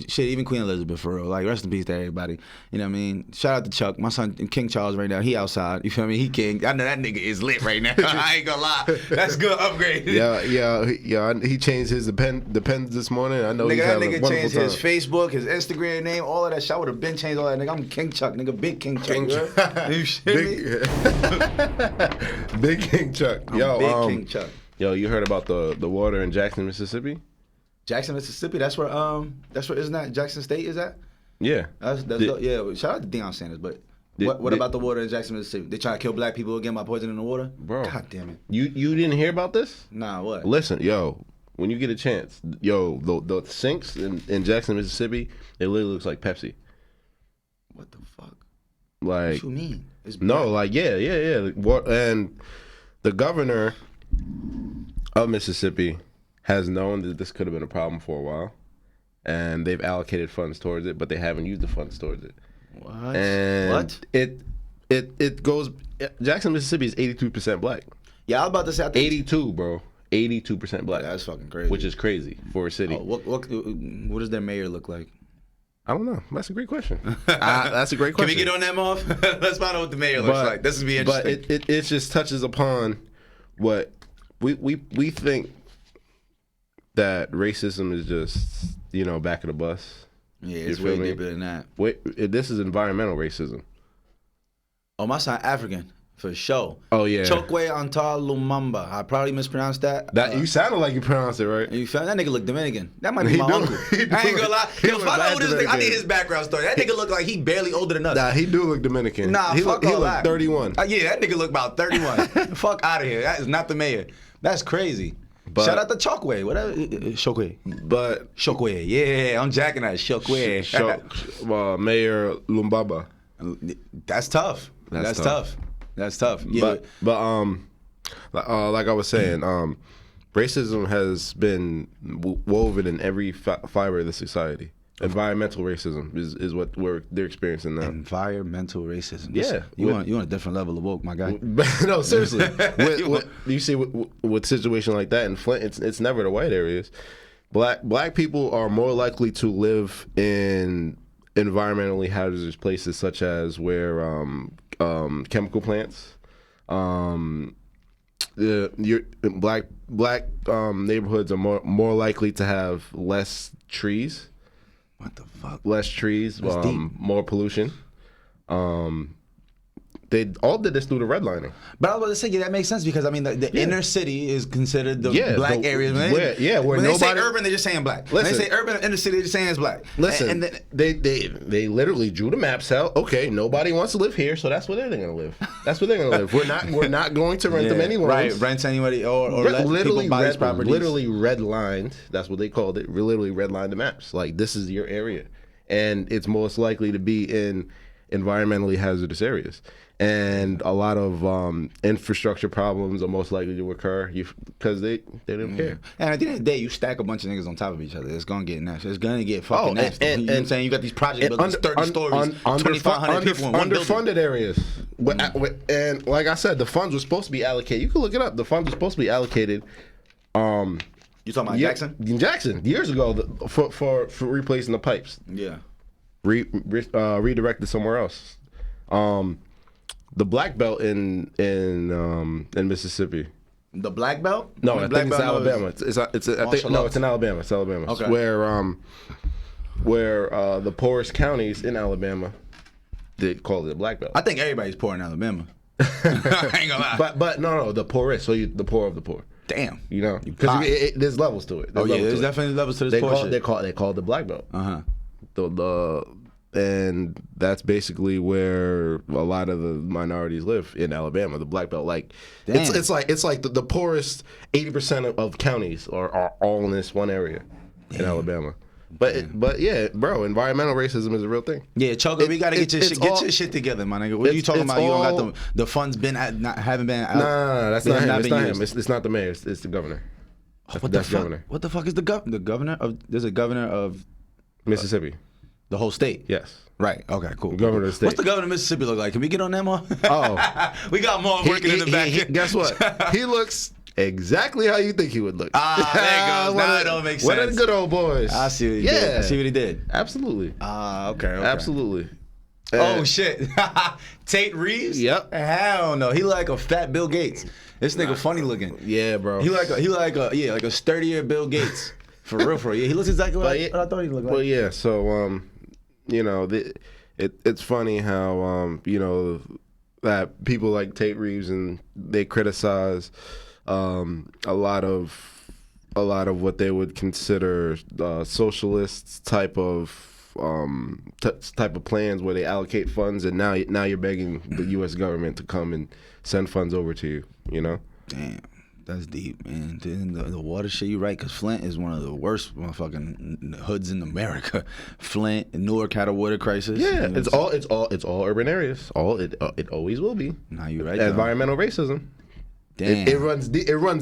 S1: Shit, even Queen Elizabeth, for real. Like, rest in peace to everybody. You know what I mean? Shout out to Chuck. My son, King Charles, right now, he outside. You feel me? He king. I know that nigga is lit right now. I ain't gonna lie. That's good upgrade.
S2: Yeah. He changed his depends this morning. I know
S1: Nigga,
S2: he's
S1: that
S2: having a
S1: nigga
S2: wonderful
S1: changed
S2: time.
S1: his Facebook, his Instagram name, all of that shit. I would have been changed all that, nigga. I'm King Chuck, nigga. Big King Chuck.
S2: King
S1: you
S2: Chuck.
S1: heard? You shit me?
S2: Big King Chuck.
S1: Big King Chuck.
S2: Yo, you heard about the water in Jackson, Mississippi?
S1: Jackson, Mississippi. That's where isn't that Jackson State is that?
S2: Yeah.
S1: That's yeah. Shout out to Deion Sanders, but what about the water in Jackson, Mississippi? They try to kill black people again by poisoning the water?
S2: Bro.
S1: God damn it.
S2: You didn't hear about this?
S1: Nah, what?
S2: Listen, yo, when you get a chance, yo, the sinks in Jackson, Mississippi, it literally looks like Pepsi.
S1: What the fuck?
S2: Like,
S1: What you mean? It's
S2: no,
S1: black.
S2: like yeah. And the governor of Mississippi has known that this could have been a problem for a while, and they've allocated funds towards it, but they haven't used the funds towards it.
S1: What?
S2: And
S1: What?
S2: it goes. Jackson, Mississippi is 82% black.
S1: Yeah, I was about to say. I think
S2: 82, bro. 82% black.
S1: that's fucking crazy.
S2: Which is crazy for a city.
S1: Oh, what does their mayor look like?
S2: I don't know. That's a great question. That's a great question.
S1: Can we get on that, Marv? Let's find out what the mayor looks like. This would be interesting.
S2: But it just touches upon what we think that racism is just, back of the bus.
S1: Yeah, it's
S2: You
S1: way
S2: feel me?
S1: deeper than that.
S2: This is environmental racism.
S1: Oh, my son African, for sure.
S2: Oh, yeah.
S1: Chokwe Antar Lumumba. I probably mispronounced that.
S2: That you sounded like you pronounced it right.
S1: You feel that nigga look Dominican. That might be
S2: He
S1: my
S2: do.
S1: uncle.
S2: He do.
S1: I ain't gonna lie.
S2: He
S1: Yo,
S2: look
S1: find out
S2: bad
S1: who this nigga. I
S2: Dominican.
S1: need his background story. That nigga look like he barely older than us.
S2: Nah, he do look Dominican.
S1: Nah,
S2: he
S1: fuck
S2: look,
S1: all that.
S2: 31.
S1: Yeah, that nigga look about 31. Fuck out of here. That is not the mayor. That's crazy.
S2: But-
S1: Shout out to Chokwe. Whatever. Chokwe.
S2: But
S1: Chokwe. Yeah, I'm jacking that. Chokwe.
S2: Mayor Lumbaba.
S1: That's tough. That's tough. That's tough. Yeah.
S2: But like I was saying, racism has been woven in every fiber of the society. Environmental racism is what they're experiencing now.
S1: Environmental racism.
S2: Yeah.
S1: You on a different level of woke, my guy.
S2: No, seriously. You see, with situation like that in Flint, it's never the white areas. Black people are more likely to live in environmentally hazardous places, such as where chemical plants. Your black neighborhoods are more likely to have less trees.
S1: What the fuck?
S2: Less trees,
S1: That's deep.
S2: more pollution. They all did this through the redlining.
S1: But I was about to say, yeah, that makes sense because I mean, the inner city is considered the black area.
S2: Where
S1: when they say
S2: nobody-
S1: urban, they're just saying black.
S2: Listen.
S1: When they say urban inner city, they're just saying it's black.
S2: Listen,
S1: and then,
S2: they literally drew the maps out. Okay, nobody wants to live here, so that's where they're gonna live. That's where they're gonna live. We're not going to rent them any loans.
S1: Right, rent anybody or let people buy these properties.
S2: Literally redlined. That's what they called it. We literally redlined the maps. Like, this is your area, and it's most likely to be in environmentally hazardous areas. And a lot of infrastructure problems are most likely to occur because they don't care.
S1: And at the end of the day, you stack a bunch of niggas on top of each other. It's gonna get nasty. It's gonna get fucking nasty.
S2: and-
S1: you know what I'm saying? You got these project buildings, 30 stories, 2,500 people in one building.
S2: Underfunded areas. And like I said, the funds were supposed to be allocated. You can look it up. The funds were supposed to be allocated.
S1: You talking about Jackson?
S2: In Jackson, years ago, for replacing the pipes.
S1: Yeah.
S2: Redirected somewhere else. The black belt in Mississippi.
S1: The black belt?
S2: No, I
S1: Black
S2: think it's
S1: belt
S2: Alabama. It's in Alabama. It's Alabama.
S1: Okay.
S2: Where the poorest counties in Alabama, they call it a black belt.
S1: I think everybody's poor in Alabama. I ain't gonna lie.
S2: But no, the poorest. So the poor of the poor.
S1: Damn.
S2: You know, because there's levels to it.
S1: There's definitely levels to this poor shit.
S2: They call it the black belt.
S1: Uh-huh.
S2: And that's basically where a lot of the minorities live in Alabama, the black belt. Like, it's like the poorest 80% of counties are all in this one area in Alabama. But yeah, bro, environmental racism is a real thing.
S1: Yeah, Choco, we gotta get your shit together, my nigga. What are you talking about? You don't got the funds haven't been out.
S2: No, that's not him. It's not him.
S1: used.
S2: It's not the mayor. It's the governor.
S1: What the fuck? What the fuck is the governor of? There's a governor of
S2: Mississippi.
S1: The whole state.
S2: Yes.
S1: Right. Okay. Cool.
S2: Governor of the state.
S1: What's the governor of Mississippi look like? Can we get on that more?
S2: Oh.
S1: We got more working in the back.
S2: Guess what? He looks exactly how you think he would look.
S1: There it goes. Now it don't make sense.
S2: What are the good old boys?
S1: I see what he did. I see what he did.
S2: Absolutely.
S1: Okay.
S2: Absolutely.
S1: Oh shit. Tate Reeves?
S2: Yep.
S1: Hell no. He like a fat Bill Gates. This nigga funny looking.
S2: Yeah, bro.
S1: He like a sturdier Bill Gates. For real. Yeah, he looks exactly what I thought he looked like.
S2: Well, yeah. So, you know, it's funny how that people like Tate Reeves and they criticize a lot of what they would consider socialist type of plans where they allocate funds, and now you're begging the U.S. government to come and send funds over to you. You know.
S1: Damn. That's deep, man. Then the watershed, you're right, because Flint is one of the worst motherfucking hoods in America. Flint, Newark had a water crisis.
S2: Yeah, it's all urban areas. It always will be.
S1: Nah, you're right.
S2: Environmental racism.
S1: Damn.
S2: It runs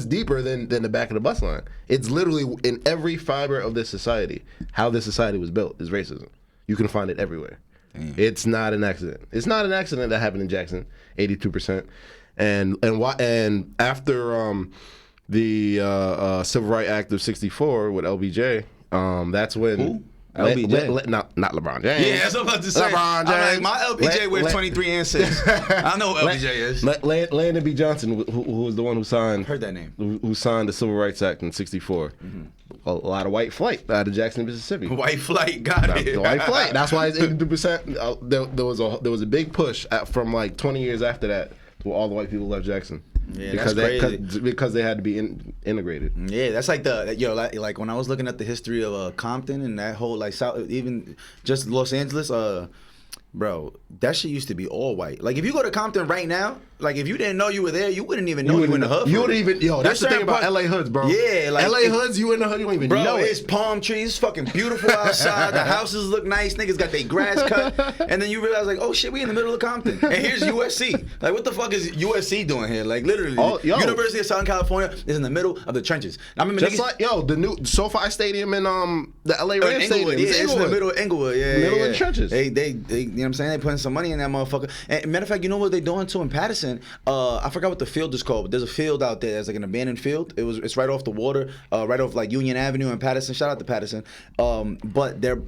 S2: deeper than the back of the bus line. It's literally in every fiber of this society. How this society was built is racism. You can find it everywhere. Damn. It's not an accident. It's not an accident that happened in Jackson. 82%. And after the Civil Rights Act of '64 with LBJ, that's when.
S1: Who? LBJ?
S2: Not LeBron James.
S1: Yeah, that's what I'm about to say.
S2: LeBron James.
S1: I'm like, my LBJ wears 23 and 6. I know what LBJ is.
S2: Landon B. Johnson, who was the one who signed.
S1: Heard that name.
S2: Who signed the Civil Rights Act in '64. Mm-hmm. A lot of white flight out of Jackson, Mississippi.
S1: White flight, got it.
S2: White flight. That's why it's 82%. There was a big push from like 20 years after that. Well, all the white people left Jackson.
S1: Yeah,
S2: because they had to be integrated.
S1: Yeah, that's like like when I was looking at the history of Compton and that whole like South, even just Los Angeles, bro, that shit used to be all white. Like if you go to Compton right now, like if you didn't know you were there, you wouldn't even know you were in the hood.
S2: You wouldn't even. Yo, that's the thing about LA hoods, bro.
S1: Yeah, like
S2: LA hoods, you in the hood, you don't even know it.
S1: It's palm trees, fucking beautiful outside. The houses look nice. Niggas got their grass cut, and then you realize like, oh shit, we in the middle of Compton, and here's USC. Like what the fuck is USC doing here? Like literally, University of Southern California is in the middle of the trenches. I remember
S2: just like the new SoFi Stadium and the LA Rams Stadium.
S1: Yeah, it's in the middle of Inglewood. Yeah,
S2: middle of the trenches.
S1: They, you know what I'm saying? They putting some money in that motherfucker. And matter of fact, you know what they doing too in Patterson? I forgot what the field is called, but there's a field out there that's like an abandoned field. It's right off the water, right off like Union Avenue in Patterson. Shout out to Patterson. But they're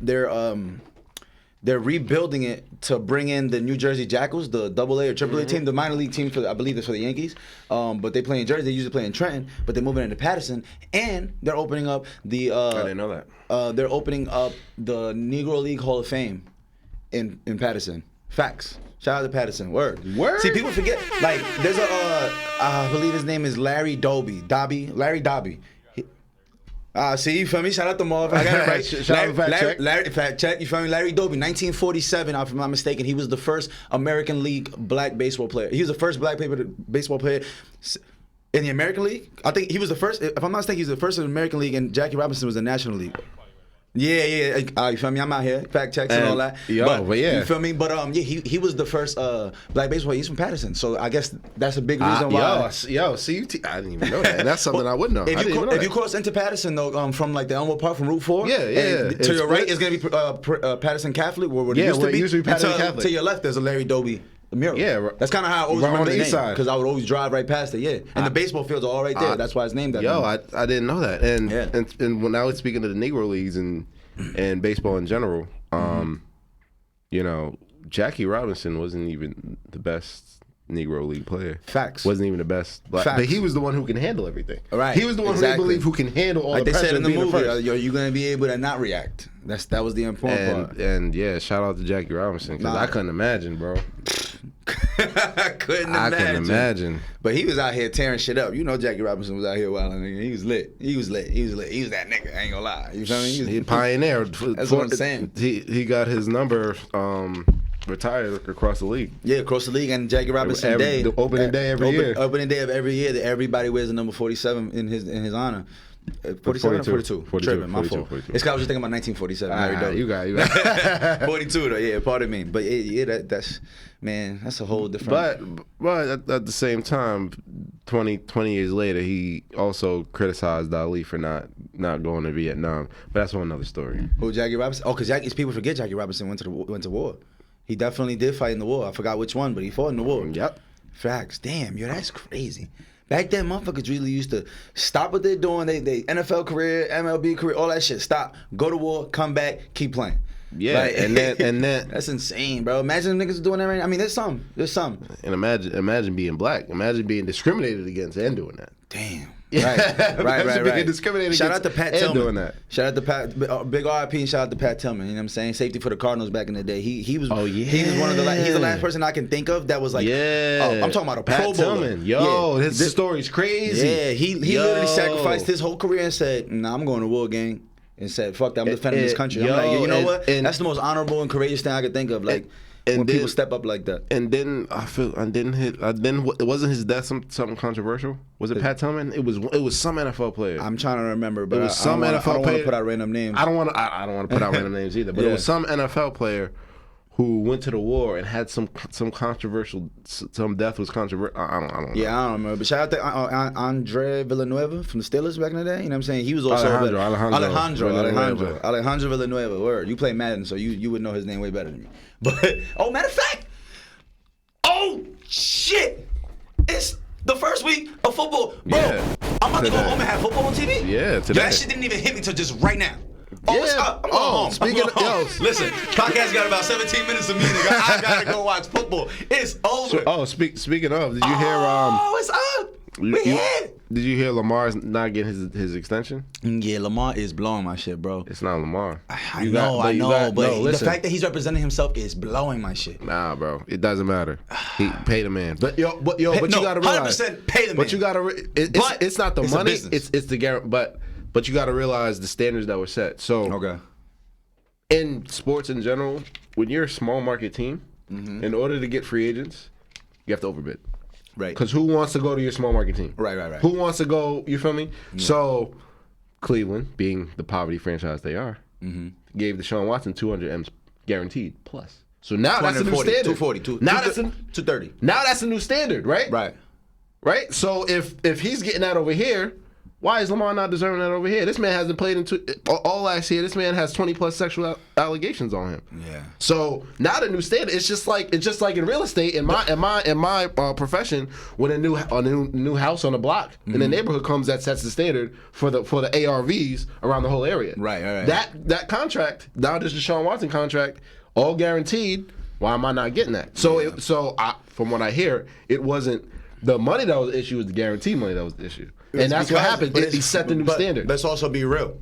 S1: rebuilding it to bring in the New Jersey Jackals, the AA or AAA team, the minor league team I believe it's for the Yankees. But they play in Jersey. They usually play in Trenton, but they're moving into Patterson, and they're opening up the.
S2: I didn't know that.
S1: They're opening up the Negro League Hall of Fame in Patterson. Facts. Shout out to Patterson. Word. See, people forget. Like, there's I believe his name is Larry Larry Doby. See, you feel me? Shout out to Marv. I got it right.
S2: Shout out
S1: Larry, fact check. You feel me? Larry Doby, 1947, if I'm not mistaken. He was the first American League black baseball player. He was the first black baseball player in the American League. I think he was the first. If I'm not mistaken, he was the first in the American League, and Jackie Robinson was the National League. Yeah. You feel me? I'm out here, fact checks and all that.
S2: But yeah.
S1: You feel me? But yeah, he was the first black baseball. He's from Patterson, so I guess that's a big reason why.
S2: CUT. I didn't even know that. That's something I wouldn't know.
S1: If you cross into Patterson though, from like the Elmwood Park from Route 4, to your right is gonna be Patterson Catholic, where it used to be
S2: Patterson Catholic.
S1: To your left, there's a Larry Doby mural.
S2: Yeah,
S1: that's kind of how I always remember the east side, because I would always drive right past it. Yeah, and the baseball fields are all right there. That's why it's named that.
S2: I didn't know that. And when I was speaking of the Negro Leagues and baseball in general, you know, Jackie Robinson wasn't even the best Negro League player.
S1: Facts.
S2: Wasn't even the best. But he was the one who can handle everything.
S1: Right.
S2: He was the one who they believe who can handle all the pressure. Like they said in the movie,
S1: you're going to be able to not react. That was the important part.
S2: And yeah, shout out to Jackie Robinson, because I couldn't imagine, bro.
S1: I couldn't imagine. But he was out here tearing shit up. You know, Jackie Robinson was out here wilding. He was lit. He was that nigga. I ain't gonna lie. You feel me?
S2: He pioneered.
S1: That's what I'm saying.
S2: He got his number retired across the league.
S1: Yeah, across the league, and Jackie Robinson Day.
S2: The opening day every year.
S1: Opening day of every year, that everybody wears the number 47 in his honor. 47 or 42?
S2: 42,
S1: Tripping, my
S2: 42,
S1: fault.
S2: 42.
S1: It's 'cause I was just thinking about 1947. Mary Doe.
S2: You got
S1: 42 though, yeah, pardon me. But yeah, that's a whole different.
S2: But at the same time, 20 years later, he also criticized Ali for not going to Vietnam. But that's another story.
S1: Who, Jackie Robinson? Oh, because people forget Jackie Robinson went to war. He definitely did fight in the war. I forgot which one, but he fought in the war.
S2: Yep.
S1: Facts. Damn, yo, that's crazy. Back then, motherfuckers really used to stop what they're doing. They NFL career, MLB career, all that shit. Stop. Go to war. Come back. Keep playing.
S2: Yeah, like, and then
S1: that's insane, bro. Imagine niggas doing that right now. I mean, there's some.
S2: And imagine being black. Imagine being discriminated against and doing that.
S1: Damn.
S2: Right. Being discriminated
S1: shout out to Pat
S2: and
S1: Tillman.
S2: Doing that.
S1: Shout out to Pat. Big RIP and shout out to Pat Tillman. You know what I'm saying? Safety for the Cardinals back in the day. He was.
S2: Oh yeah.
S1: He was one of the. He's the last person I can think of that was like.
S2: Yeah.
S1: I'm talking about a
S2: Pat
S1: Pro Bowler.
S2: Tillman. Yo,
S1: yeah.
S2: his story's crazy.
S1: Yeah. He literally sacrificed his whole career and said, "Nah, I'm going to war, gang." And said, "Fuck that, I'm defending this country." I'm like, you know what? That's the most honorable and courageous thing I could think of. Like. When people step up like that.
S2: And then it wasn't his death something controversial? Was it Pat Tillman? It was some NFL player.
S1: I'm trying to remember, but
S2: it was some NFL player.
S1: I don't want to put out random names.
S2: I don't want to put out random names either. But it was some NFL player who went to the war and had some controversial, some death was controversial. I don't know.
S1: Yeah, I don't remember. But shout out to Andre Villanueva from the Steelers back in the day. You know what I'm saying? He was also Alejandro Villanueva. Word. You play Madden, so you would know his name way better than me. But matter of fact, shit, it's the first week of football, bro.
S2: Yeah,
S1: I'm about to go home and have football on TV.
S2: Yeah, today.
S1: That shit didn't even hit me till just right now.
S2: Yeah.
S1: I'm going home.
S2: Speaking of,
S1: listen, podcast got about 17 minutes of me, nigga. I gotta go watch football. It's over.
S2: Speaking of, did you hear?
S1: It's up. We hit.
S2: Did you hear Lamar's not getting his extension?
S1: Yeah, Lamar is blowing my shit, bro.
S2: It's not Lamar.
S1: I know, but the fact that he's representing himself is blowing my shit.
S2: Nah, bro, it doesn't matter. He paid the man, but you gotta realize
S1: 100% pay the man.
S2: But you gotta, it's not the money. It's the guarantee. But you gotta realize the standards that were set. So in sports in general, when you're a small market team, in order to get free agents, you have to overbid.
S1: Right.
S2: Because who wants to go to your small market team?
S1: Right.
S2: Who wants to go, you feel me? Yeah. So Cleveland, being the poverty franchise they are, gave Deshaun Watson 200 M's guaranteed plus. So now that's a new standard.
S1: 240.
S2: Now that's
S1: 230.
S2: Now that's a new standard, right? Right? So if he's getting that over here, why is Lamar not deserving that over here? This man hasn't played all last year. This man has 20 plus sexual allegations on him.
S1: Yeah.
S2: So now the new standard. It's just like in real estate. In my profession, when a new house on the block in the neighborhood comes, that sets the standard for the ARVs around the whole area.
S1: Right.
S2: That contract, now this Deshaun Watson contract, all guaranteed. Why am I not getting that? So from what I hear, it wasn't the money that was the issue. It was the guarantee money that was the issue. And that's what happened. He set the new standard.
S1: Let's also be real.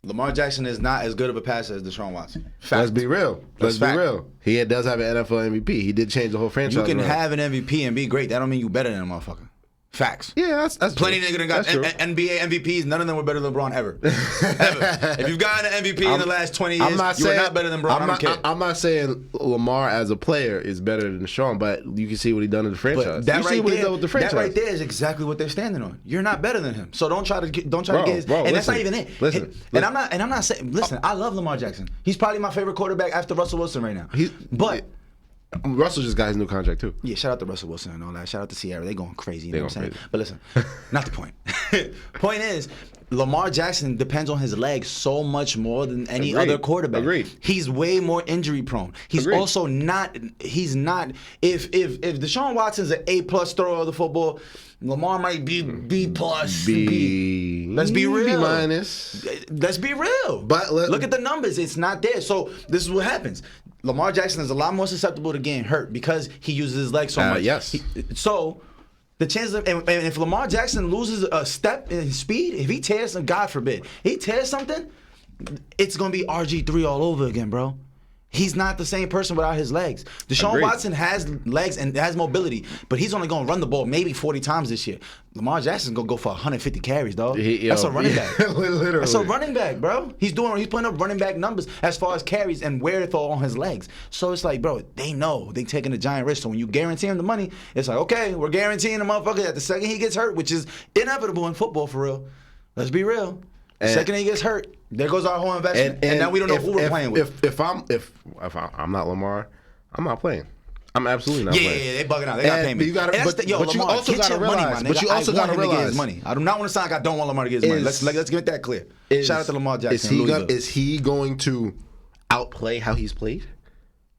S1: Lamar Jackson is not as good of a passer as Deshaun Watson. Fact.
S2: Let's be real. Let's be real. He does have an NFL MVP. He did change the whole franchise.
S1: You can have an MVP and be great. That don't mean you better than a motherfucker. Facts.
S2: Yeah, that's
S1: plenty of niggas got NBA MVPs. None of them were better than LeBron ever. Ever. If you've gotten an MVP in the last 20 years, you are not better than LeBron. I don't care.
S2: I'm not saying Lamar as a player is better than Deshaun, but you can see what he done to the franchise.
S1: But that right there is exactly what they're standing on. You're not better than him, so don't try to get his. And that's not even it. And I'm not saying. Listen, I love Lamar Jackson. He's probably my favorite quarterback after Russell Wilson right now.
S2: Russell just got his new contract too.
S1: Yeah, shout out to Russell Wilson and all that. Shout out to Sierra. They going crazy. You know what I'm saying? But listen, not the point. Point is, Lamar Jackson depends on his legs so much more than any other quarterback.
S2: Agreed.
S1: He's way more injury prone. He's also not. He's not. If Deshaun Watson's an A+ thrower of the football, Lamar might be B+. Let's be real.
S2: B-.
S1: Let's be real. But look at the numbers. It's not there. So this is what happens. Lamar Jackson is a lot more susceptible to getting hurt because he uses his legs so much.
S2: Yes.
S1: So the chances of, and if Lamar Jackson loses a step in his speed, if he tears, God forbid, he tears something, it's gonna be RG3 all over again, bro. He's not the same person without his legs. Deshaun Watson has legs and has mobility, but he's only going to run the ball maybe 40 times this year. Lamar Jackson's going to go for 150 carries, dog. That's a running back.
S2: Literally.
S1: That's a running back, bro. He's putting up running back numbers as far as carries and wherewithal on his legs. So it's like, bro, they know they taking a giant risk. So when you guarantee him the money, it's like, okay, we're guaranteeing the motherfucker that the second he gets hurt, which is inevitable in football for real, Let's be real. The
S2: And-
S1: second he gets hurt, there goes our whole investment. And now we don't know who we're playing with.
S2: If I'm not Lamar, I'm not playing. I'm absolutely not playing.
S1: Yeah, they bugging out. They got payment.
S2: But you
S1: Lamar,
S2: also
S1: get
S2: got to
S1: your money,
S2: realize.
S1: my nigga.
S2: But you also
S1: I
S2: got
S1: want
S2: to
S1: him to get his
S2: realize.
S1: money. I do not want to sound like I don't want Lamar to get his money. Let's get that clear. Shout out to Lamar Jackson.
S2: Is he going to outplay how he's played?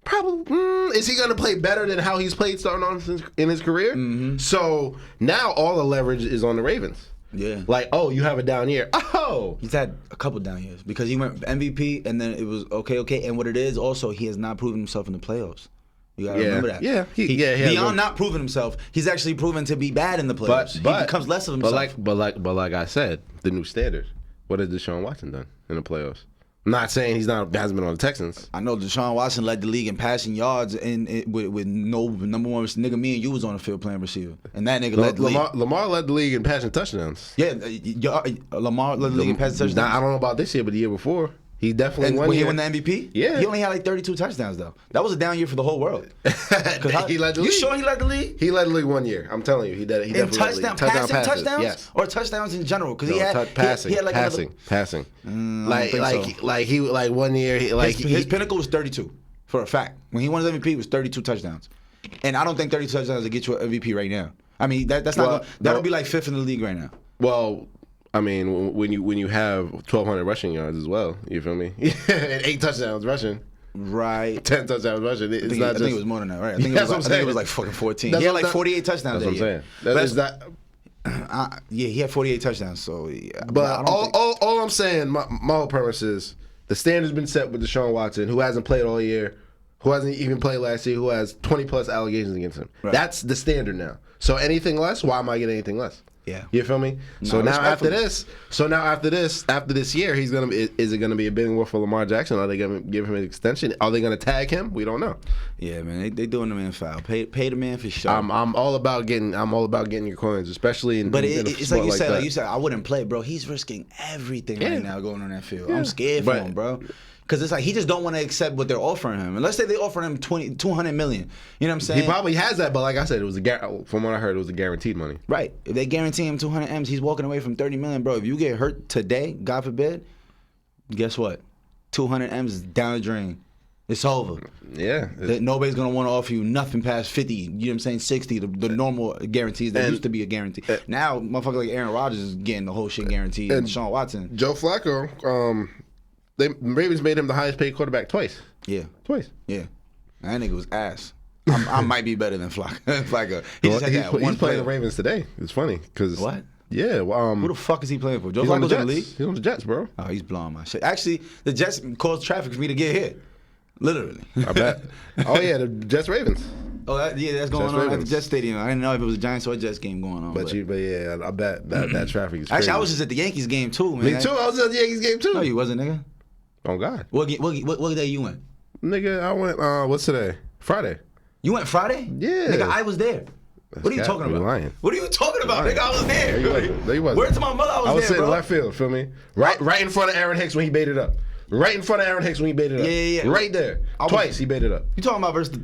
S2: Probably. Is he going to play better than how he's played starting on in his career? Mm-hmm. So now all the leverage is on the Ravens.
S1: Yeah.
S2: Like, oh, you have a down year. Oh.
S1: He's had a couple down years because he went MVP and then it was okay. And what it is also, he has not proven himself in the playoffs. You gotta remember that.
S2: Yeah.
S1: Beyond not proving himself, he's actually proven to be bad in the playoffs. He becomes less of himself.
S2: But like I said, the new standard. What has Deshaun Watson done in the playoffs? I'm not saying hasn't been on the Texans.
S1: I know Deshaun Watson led the league in passing yards and with no number one nigga. Me and you was on the field playing receiver, and that nigga led the league.
S2: Lamar led the league in passing touchdowns.
S1: Yeah, Lamar led the league in passing touchdowns.
S2: I don't know about this year, but the year before. He definitely won.
S1: When he won the MVP?
S2: Yeah.
S1: He only had like 32 touchdowns, though. That was a down year for the whole world.
S2: He led the league.
S1: You sure he led the league?
S2: He led the league 1 year. I'm telling you. He definitely led the league.
S1: Passing touchdowns?
S2: Yes.
S1: Or touchdowns in general? Because he had
S2: passing.
S1: He had like
S2: passing.
S1: So.
S2: 1 year.
S1: His pinnacle was 32, for a fact. When he won his MVP, it was 32 touchdowns. And I don't think 32 touchdowns will get you an MVP right now. I mean, that'll be like fifth in the league right now.
S2: Well, I mean, when you have 1,200 rushing yards as well, you feel me? And 8 touchdowns rushing.
S1: Right.
S2: 10 touchdowns rushing. I think
S1: it was more than that, right? I think it was like fucking 14. He had like 48 touchdowns.
S2: That's what I'm saying.
S1: He had 48 touchdowns. So, yeah.
S2: But all I'm saying, my whole premise is the standard's been set with Deshaun Watson, who hasn't played all year, who hasn't even played last year, who has 20 plus allegations against him. Right. That's the standard now. So anything less, why am I getting anything less?
S1: Yeah,
S2: you feel me? So now after this year, is it gonna be a bidding war for Lamar Jackson? Are they gonna give him an extension? Are they gonna tag him? We don't know.
S1: Yeah, man, they doing the man foul. Pay the man for sure.
S2: I'm all about getting your coins, especially in.
S1: But
S2: in
S1: it's like you said, I wouldn't play, bro. He's risking everything right now going on that field. I'm scared for him, bro. Because it's like he just don't want to accept what they're offering him. And let's say they offer him $200 million. You know what I'm saying?
S2: He probably has that, but like I said, from what I heard, it was a guaranteed money.
S1: Right. If they guarantee him 200 M's, he's walking away from 30 million, bro. If you get hurt today, God forbid, guess what? 200 M's is down the drain. It's over.
S2: Yeah.
S1: Nobody's going to want to offer you nothing past 50, you know what I'm saying, 60, the normal guarantees that used to be a guarantee. Now, motherfuckers like Aaron Rodgers is getting the whole shit guaranteed. And Deshaun Watson.
S2: Joe Flacco, the Ravens made him the highest paid quarterback twice.
S1: Yeah.
S2: Twice.
S1: Yeah. That nigga was ass. I might be better than Flacco. He's
S2: playing the Ravens today. It's funny because
S1: what?
S2: Yeah.
S1: Who the fuck is he playing for? Joe
S2: Flacco's
S1: in the league?
S2: He's on the Jets, bro.
S1: Oh, he's blowing my shit. Actually, the Jets caused traffic for me to get hit. Literally.
S2: I bet. Oh yeah, the Jets Ravens.
S1: Oh that's going on at the Jets Stadium. I didn't know if it was a Giants or a Jets game going on.
S2: But yeah, I bet that traffic is crazy.
S1: Actually, I was just at the Yankees game too, man.
S2: Me too. I was at the Yankees game too.
S1: No, you wasn't, nigga.
S2: Oh God.
S1: What day you went?
S2: Nigga, I went. What's today? Friday.
S1: You went Friday?
S2: Yeah.
S1: Nigga, I was there. What are you talking about?
S2: Lying.
S1: What are you talking about, nigga? I was there.
S2: No, you wasn't.
S1: Word to my mother, I was there,
S2: I was sitting
S1: bro.
S2: left field. Feel me? Right in front of Aaron Hicks when he baited up. Right in front of Aaron Hicks when he baited up.
S1: Yeah.
S2: Right there. Twice he baited up.
S1: You talking about versus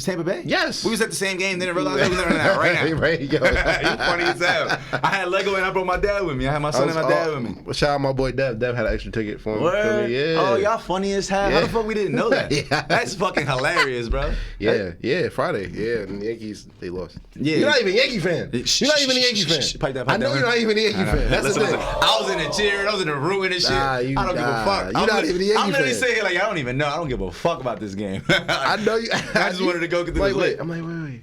S1: Tampa Bay?
S2: Yes.
S1: We was at the same game, didn't realize we was there right now.
S2: Right, yo.
S1: You funny as hell. I had Lego and I brought my dad with me. I had my son and my dad with me.
S2: Shout out my boy Dev. Dev had an extra ticket for me.
S1: Word?
S2: Yeah.
S1: Oh, y'all funny as hell.
S2: Yeah.
S1: How the fuck we didn't know that?
S2: Yeah.
S1: That's fucking hilarious, bro.
S2: Yeah, Friday. Yeah, and the Yankees, they lost.
S1: Yeah.
S2: You're not even a Yankee fan. You're not even a Yankee fan.
S1: Pipe that,
S2: I know you're not even a Yankee fan. That's the thing.
S1: I was in the cheering. I was in the rooting and shit. I don't give a fuck.
S2: You're not even a Yankee fan.
S1: I'm literally saying like, I don't even know. I don't give a fuck about this game.
S2: I know you.
S1: I just wanted to go get this lit.
S2: I'm like, wait.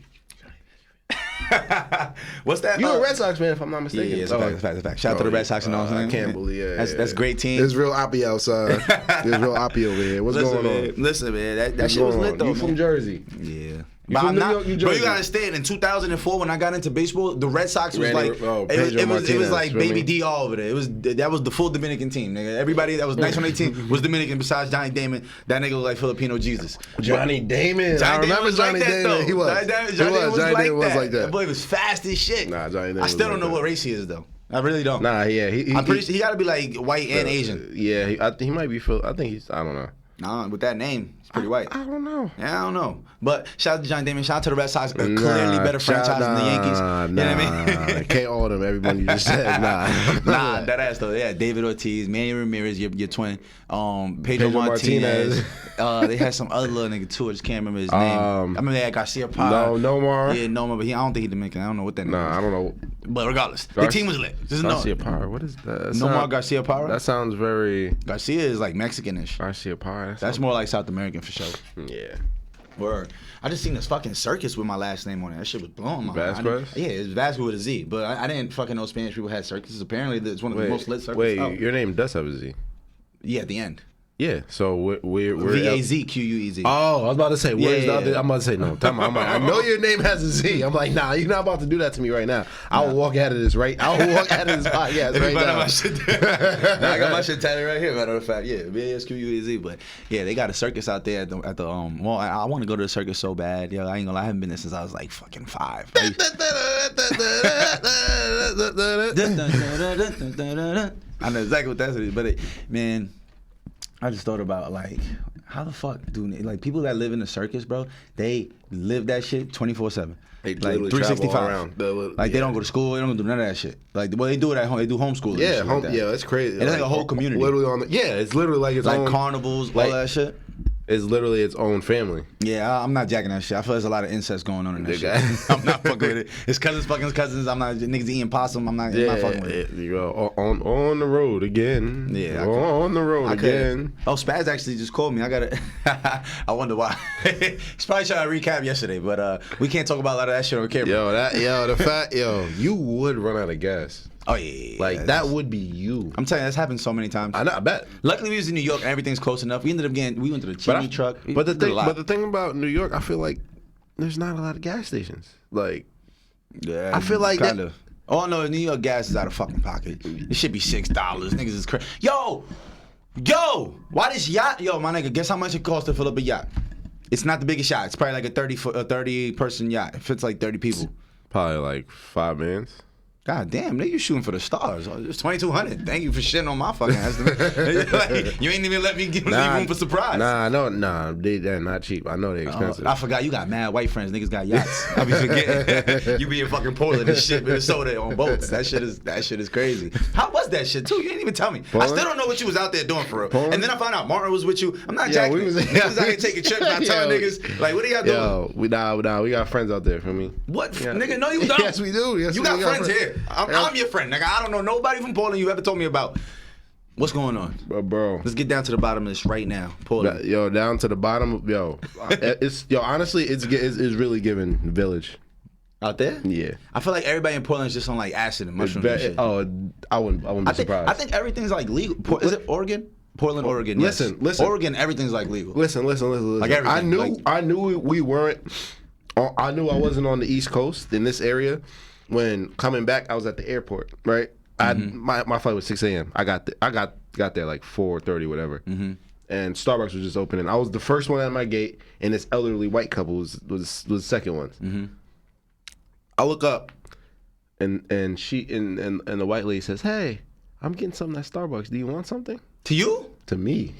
S1: What's that?
S2: You're a Red Sox fan, if I'm not mistaken.
S1: Yeah, it's a fact. Shout out to the Red Sox. You know what I'm saying?
S2: I can't believe it.
S1: That's great team.
S2: There's real Oppie outside. There's real Oppie over here. What's going on?
S1: Listen, man. That shit was lit, though.
S2: You from Jersey?
S1: Yeah.
S2: But I'm not,
S1: bro, you gotta understand. In 2004, when I got into baseball, the Red Sox was like it was like Baby D all over there. That was the full Dominican team, nigga. Everybody that was nice on their team was Dominican besides Johnny Damon. That nigga was like Filipino Jesus.
S2: Johnny Damon. I remember Johnny Damon. He was.
S1: Johnny Damon was like that. That boy was fast as shit.
S2: Nah, Johnny Damon.
S1: I still don't know what race he is though. I really don't.
S2: Nah, yeah.
S1: I'm pretty sure he got to be like white and Asian.
S2: Yeah, he might be. I think he's. I don't know.
S1: Nah, with that name, it's pretty white.
S2: I don't know.
S1: Yeah, I don't know. But shout out to John Damon. Shout out to the Red Sox. Clearly better franchise than the Yankees. You know what I mean?
S2: Can't all them. Everyone you just said, nah.
S1: Nah, that ass though. Yeah, David Ortiz, Manny Ramirez, your twin. Pedro Martinez. They had some other little nigga too. I just can't remember his name. I remember they had Garcia Parra.
S2: Nomar.
S1: Yeah, Nomar, but I don't think he's Dominican. I don't know what that name is.
S2: Nah, I don't know.
S1: But regardless, the team was lit. Just
S2: Garcia Parra. What is that?
S1: Nomar Garcia Parra?
S2: That sounds very...
S1: Garcia is like Mexican-ish.
S2: Garcia Parra.
S1: That's more like South American for sure.
S2: Yeah.
S1: Word. I just seen this fucking circus with my last name on it. That shit was blowing my mind.
S2: Vasquez?
S1: Yeah, it's Vasquez with a Z. But I didn't fucking know Spanish people had circuses. Apparently, it's one of the most lit circuses.
S2: Wait, your name does have a Z.
S1: Yeah, at the end.
S2: Yeah, so we're
S1: VAZQUEZ.
S2: Oh, I was about to say, where's the other?
S1: Yeah.
S2: I'm about to say, no. Time out. I'm like, I know your name has a Z. I'm like, nah, you're not about to do that to me right now. I will walk out of this podcast right now.
S1: My shit I got my shit tatted right here, matter of fact. Yeah, VAZQUEZ. But yeah, they got a circus out there at the well, I want to go to the circus so bad. Yo, I ain't gonna lie, I haven't been there since I was like fucking 5. I know exactly what that is, but man, I just thought about like how the fuck do like people that live in the circus, bro? They live that shit 24/7.
S2: They
S1: like
S2: literally travel
S1: 365.
S2: around.
S1: Like they don't go to school, they don't do none of that shit. Like well, they do it at home. They do homeschooling.
S2: Yeah,
S1: and shit like that.
S2: yeah, it's crazy.
S1: And it's like a whole community.
S2: Literally on the, yeah, it's literally like its
S1: like
S2: own
S1: carnivals,
S2: like,
S1: all that shit.
S2: It's literally its own family.
S1: Yeah, I'm not jacking that shit. I feel there's a lot of incest going on in that
S2: Nigga.
S1: shit. I'm not fucking with it. It's cousins fucking cousins. I'm not niggas eating possum. I'm not fucking with it.
S2: You go on the road again.
S1: Yeah,
S2: on the road again.
S1: Oh, Spaz actually just called me. I gotta. I wonder why. He's probably trying to recap yesterday, but we can't talk about a lot of that shit on camera.
S2: You would run out of gas.
S1: Oh yeah.
S2: Like that would be you.
S1: I'm telling you, that's happened so many times.
S2: I know. I bet.
S1: Luckily, we was in New York and everything's close enough. We went to the chimney truck.
S2: But the thing about New York, I feel like there's not a lot of gas stations. Like,
S1: yeah,
S2: I feel like
S1: kind of. Oh no, New York gas is out of fucking pocket. It should be $6. Niggas is crazy. Yo, why this yacht? Yo, my nigga, guess how much it costs to fill up a yacht? It's not the biggest yacht. It's probably like a 30 person yacht. It fits like 30 people.
S2: Probably like 5 mans.
S1: God damn, nigga, you shooting for the stars. It's 2,200. Thank you for shitting on my fucking estimate. Like, you ain't even let me leave room for surprise.
S2: They're not cheap. I know they're expensive.
S1: I forgot you got mad white friends. Niggas got yachts. I be forgetting. You be in fucking Portland and shit, Minnesota on boats. That shit is crazy. How was that shit too? You didn't even tell me.
S2: Portland?
S1: I still don't know what you was out there doing for real.
S2: Portland?
S1: And then I found out Martin was with you. I'm not jacking. Niggas out here taking trips, not telling niggas like, what are y'all doing?
S2: We got friends out there for me.
S1: What, nigga? No, you don't.
S2: Yes, we do. Yes,
S1: you got friends here. I'm your friend, nigga. I don't know nobody from Portland you ever told me about. What's going on?
S2: Bro.
S1: Let's get down to the bottom of this right now. Portland.
S2: Yo, down to the bottom. Honestly, it's really giving village.
S1: Out there?
S2: Yeah.
S1: I feel like everybody in Portland is just on like acid and mushrooms and shit.
S2: Oh, I wouldn't be surprised.
S1: I think everything's like legal. Is it Oregon? Portland, Oregon. Yes.
S2: Listen.
S1: Oregon, everything's like legal.
S2: Listen.
S1: Like everything.
S2: I knew we weren't. I knew I wasn't on the East Coast in this area. When coming back, I was at the airport, right? My flight was 6 a.m. I got there like 4:30, whatever. Mm-hmm. And Starbucks was just opening. I was the first one at my gate, and this elderly white couple was the second one. Mm-hmm. I look up, and she and the white lady says, "Hey, I'm getting something at Starbucks. Do you want something?"
S1: To you?
S2: To me.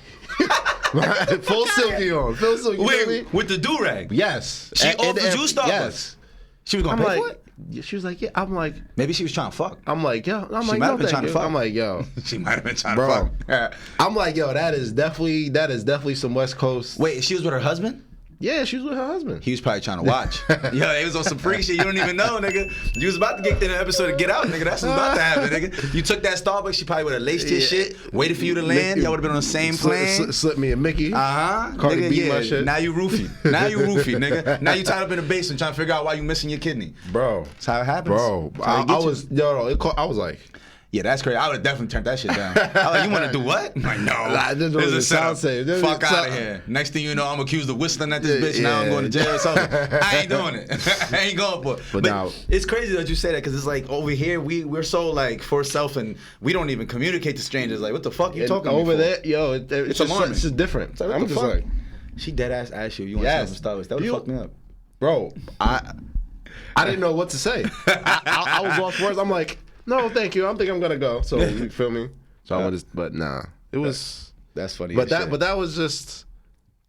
S2: Full silky on. Full silky.
S1: Wait, with the do-rag?
S2: Yes.
S1: She offered you Starbucks?
S2: Yes.
S1: She was going to pay for it?
S2: She was like, yeah. I'm like,
S1: maybe she was trying to fuck.
S2: I'm like, yo. I'm
S1: she
S2: like,
S1: might
S2: no,
S1: have been trying to fuck.
S2: I'm like, yo.
S1: She might have been trying to fuck.
S2: I'm like, yo, that is definitely some West Coast.
S1: Wait, she was with her husband?
S2: Yeah, she was with her husband.
S1: He was probably trying to watch. Yo, it was on some freak shit. You don't even know, nigga. You was about to get in the episode to Get Out, nigga. That's what's about to happen, nigga. You took that Starbucks, she probably would have laced your shit, waited for you to land. Y'all would have been on the same plane.
S2: Slipped me a Mickey.
S1: Uh-huh.
S2: Cardi
S1: nigga,
S2: beat my shit.
S1: Now you roofie, nigga. Now you tied up in the basement trying to figure out why you missing your kidney.
S2: Bro.
S1: That's how it happens.
S2: Bro. I was like...
S1: Yeah, that's crazy. I would have definitely turned that shit down. I was like, you want to do what? I'm like, no.
S2: This is a sound save.
S1: Fuck out of here. Next thing you know, I'm accused of whistling at this bitch. Now I'm going to jail. So I ain't doing it. I ain't going for it. But now, it's crazy that you say that because it's like over here, we're so like for self and we don't even communicate to strangers. Like, what the fuck you talking
S2: over
S1: for?
S2: There? Yo, it's alarming. It's just different.
S1: It's like, I'm just like, she dead ass asked you. You want to start with? That would fuck me up.
S2: Bro, I didn't know what to say. I was lost words. I'm like, no, thank you. I think I'm gonna go. So you feel me? So I just, but nah, it was.
S1: That's funny.
S2: But that was just.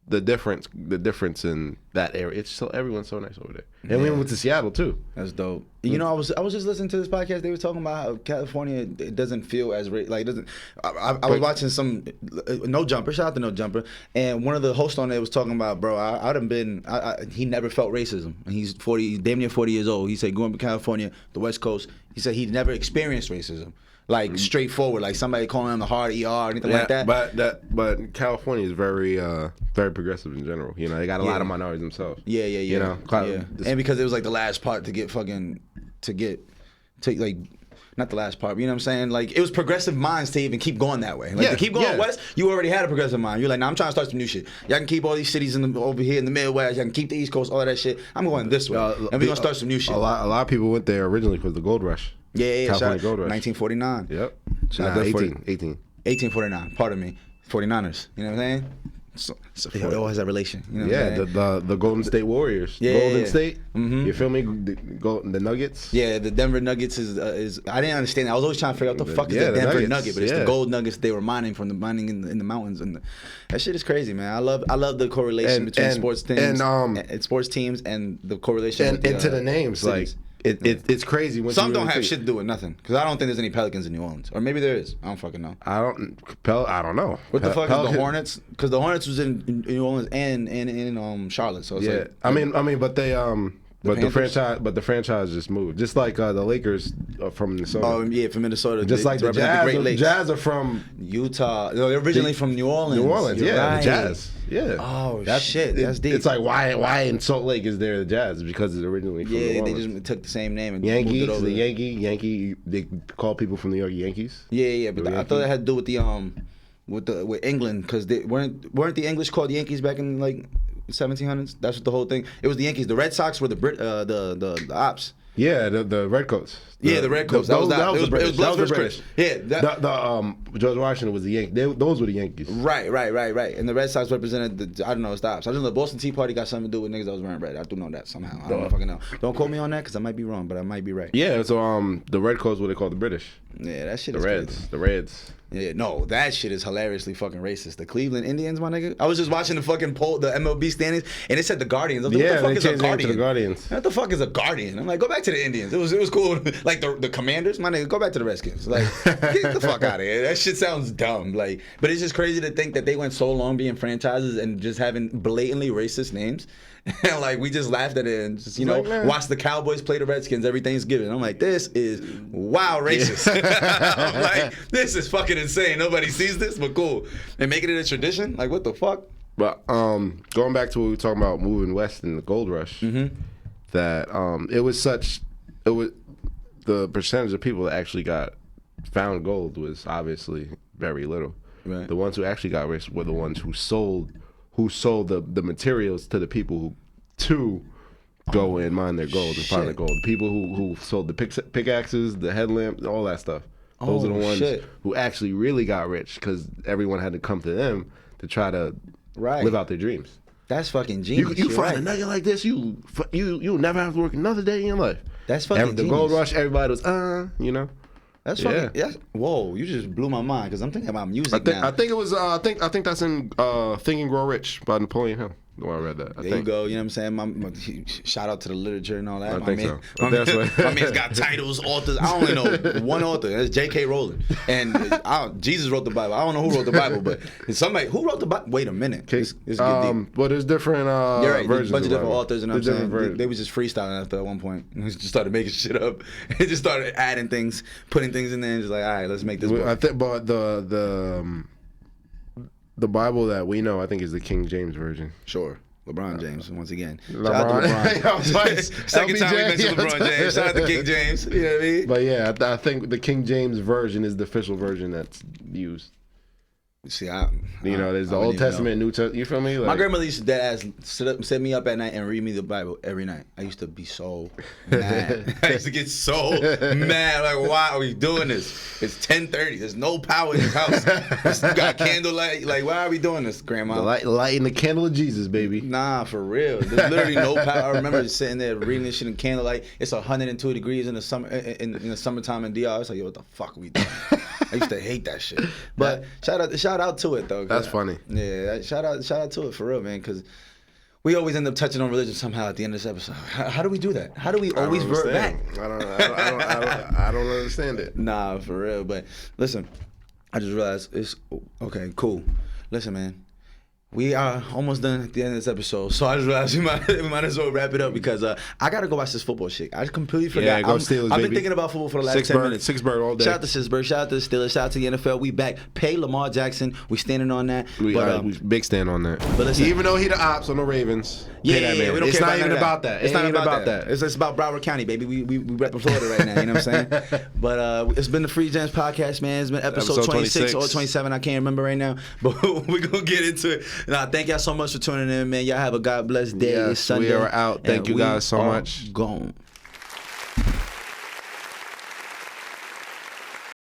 S2: the difference in that area. It's so everyone's so nice over there. And we went to Seattle too.
S1: That's dope. You know, I was just listening to this podcast. They were talking about how California, it doesn't feel as like it doesn't. I was watching some No Jumper. Shout out to No Jumper. And one of the hosts on there was talking about, bro, I'd have been. He never felt racism. And he's damn near 40 years old. He said growing up in California, the West Coast. He said he never experienced racism. Like straightforward, like somebody calling him the hard ER or anything like that.
S2: But California is very very progressive in general. You know, they got a lot of minorities themselves.
S1: Yeah.
S2: You know,
S1: and because it was like the last part to like not the last part, but you know what I'm saying? Like it was progressive minds to even keep going that way. Like to keep going west, you already had a progressive mind. You're like, nah, I'm trying to start some new shit. Y'all can keep all these cities over here in the Midwest. Y'all can keep the East Coast, all of that shit. I'm going this way, and we're gonna start some new shit.
S2: A lot of people went there originally because the gold rush.
S1: Yeah.
S2: California Gold Rush.
S1: 1949.
S2: Yep.
S1: Shout
S2: Nah,
S1: out to 1849. Pardon me. 49ers. You know what I'm saying? So it always has that relation. You know what I'm saying?
S2: the Golden State Warriors.
S1: Yeah,
S2: Golden
S1: yeah.
S2: State.
S1: Mm-hmm.
S2: You feel me? The Nuggets.
S1: Yeah, the Denver Nuggets is I didn't understand that. I was always trying to figure out what the fuck is the Denver
S2: Nuggets.
S1: Nugget, but it's the gold nuggets they were mining from the mining in the mountains, and that shit is crazy, man. I love the correlation between sports teams and sports teams and the correlation with
S2: into the names
S1: cities.
S2: like. It's crazy. When
S1: some don't have shit to do with nothing, because I don't think there's any Pelicans in New Orleans, or maybe there is. I don't fucking know.
S2: I don't know.
S1: What the fuck is the Hornets? Because the Hornets was in New Orleans and in Charlotte. So it's like,
S2: I mean, but they the franchise just moved, just like the Lakers from Minnesota.
S1: Oh yeah, from Minnesota.
S2: Just like the Jazz are from
S1: Utah. No, they're originally from New Orleans.
S2: New Orleans,
S1: You're
S2: yeah,
S1: right.
S2: the Jazz. Yeah.
S1: Oh shit, that's deep.
S2: It's like why in Salt Lake is there the Jazz? Because it's originally from New Orleans.
S1: They just took the same name and
S2: Yankees.
S1: moved it over.
S2: The Yankee. They call people from New York Yankees.
S1: Yeah, but I thought it had to do with the with England, because they weren't the English called Yankees back in like 1700s. That's what the whole thing. It was the Yankees. The Red Sox were the Ops.
S2: Yeah, the Redcoats.
S1: The Redcoats. That was the British. That was the British. Yeah.
S2: George Washington was the Yankees. Those were the Yankees.
S1: Right. And the Red Sox represented I don't know, stops. I just know the Boston Tea Party got something to do with niggas that was wearing red. I do know that somehow. I don't fucking know. Don't quote me on that because I might be wrong, but I might be right.
S2: Yeah. So the Redcoats, what they call the British.
S1: Yeah, that shit.
S2: The
S1: is
S2: Reds.
S1: crazy.
S2: The Reds.
S1: Yeah, no, that shit is hilariously fucking racist. The Cleveland Indians, my nigga. I was just watching the fucking poll, the MLB standings, and it said the Guardians. I was like, what the fuck is a Guardian?
S2: To the Guardians.
S1: What the fuck is a Guardian? I'm like, go back to the Indians. It was cool. Like the Commanders, my nigga, go back to the Redskins. Like, get the fuck out of here. That shit sounds dumb. Like, but it's just crazy to think that they went so long being franchises and just having blatantly racist names. And like we just laughed at it and just watch the Cowboys play the Redskins every Thanksgiving. I'm like, this is wow racist. I'm like, this is fucking insane. Nobody sees this, but cool. And making it a tradition, like what the fuck?
S2: But going back to what we were talking about moving west in the gold rush, that it was the percentage of people that actually found gold was obviously very little.
S1: Right.
S2: The ones who actually got rich were the ones who sold the materials to the people to go and mine their gold and find the gold. The people who sold the pickaxes, the headlamps, all that stuff. Those are the ones who actually really got rich, because everyone had to come to them to try to live out their dreams.
S1: That's fucking genius.
S2: You find a nugget like this, you'll never have to work another day in your life.
S1: That's fucking genius.
S2: The gold rush, everybody was
S1: That's fucking. Yeah. Whoa, you just blew my mind, because I'm thinking about music now.
S2: I think it was. I think that's in Think and Grow Rich by Napoleon Hill. Well, I read that.
S1: There you go. You know what I'm saying? Shout out to the literature and all that.
S2: I think so.
S1: My man's got titles, authors. I only know one author. That's J.K. Rowling. And Jesus wrote the Bible. I don't know who wrote the Bible, but somebody who wrote the Bible. Wait a minute. It's get deep.
S2: But there's different
S1: You're right.
S2: versions.
S1: There's a bunch of different
S2: Bible.
S1: authors, and I'm saying they was just freestyling after at one point. And we just started making shit up. They just started adding things, putting things in there, and just like, all right, let's make this book.
S2: I think, but the Bible that we know, I think, is the King James version.
S1: Sure. LeBron James, once again.
S2: LeBron.
S1: Shout out to LeBron. Second time we mentioned LeBron James. Shout out to King James. You know what I mean?
S2: But yeah, I think the King James version is the official version that's used.
S1: See,
S2: there's the Old Testament, New Testament. You feel me? Like,
S1: my grandmother used to set me up at night and read me the Bible every night. I used to be so mad. I used to get so mad. Like, why are we doing this? It's 10:30. There's no power in this house. You got candlelight. Like, why are we doing this, Grandma?
S2: lighting the candle of Jesus, baby.
S1: Nah, for real. There's literally no power. I remember just sitting there reading this shit in candlelight. It's 102 degrees in the summer in the summertime in DR. It's like, yo, what the fuck are we doing? I used to hate that shit. But shout out to it though.
S2: That's funny.
S1: Yeah, shout out to it for real, man. Because we always end up touching on religion somehow at the end of this episode. How do we do that? How do we always revert back?
S2: I don't understand it.
S1: Nah, for real. But listen, I just realized it's okay. Cool. Listen, man. We are almost done at the end of this episode, so I just realized we might as well wrap it up because I gotta go watch this football shit. I completely forgot.
S2: Yeah, go Steelers,
S1: I've been
S2: baby.
S1: thinking about football for the last 10 minutes.
S2: Sixburg all day.
S1: Shout out to Sixburg, shout out to the Steelers, shout out to the NFL. We back. Pay Lamar Jackson. We standing on that.
S2: We big stand on that.
S1: But listen,
S2: even though he the ops on the Ravens,
S1: yeah,
S2: that man.
S1: we don't
S2: It's
S1: care
S2: not even about that.
S1: It's not
S2: even
S1: about that. It's about Broward County, baby. We repping Florida right now. You know what I'm saying? But it's been the Free Gems podcast, man. It's been episode 26 or 27. I can't remember right now. But we're gonna get into it. Nah, thank y'all so much for tuning in, man. Y'all have a God bless day.
S2: Yes,
S1: It's Sunday.
S2: we are out. Thank you guys so much.
S1: Gone.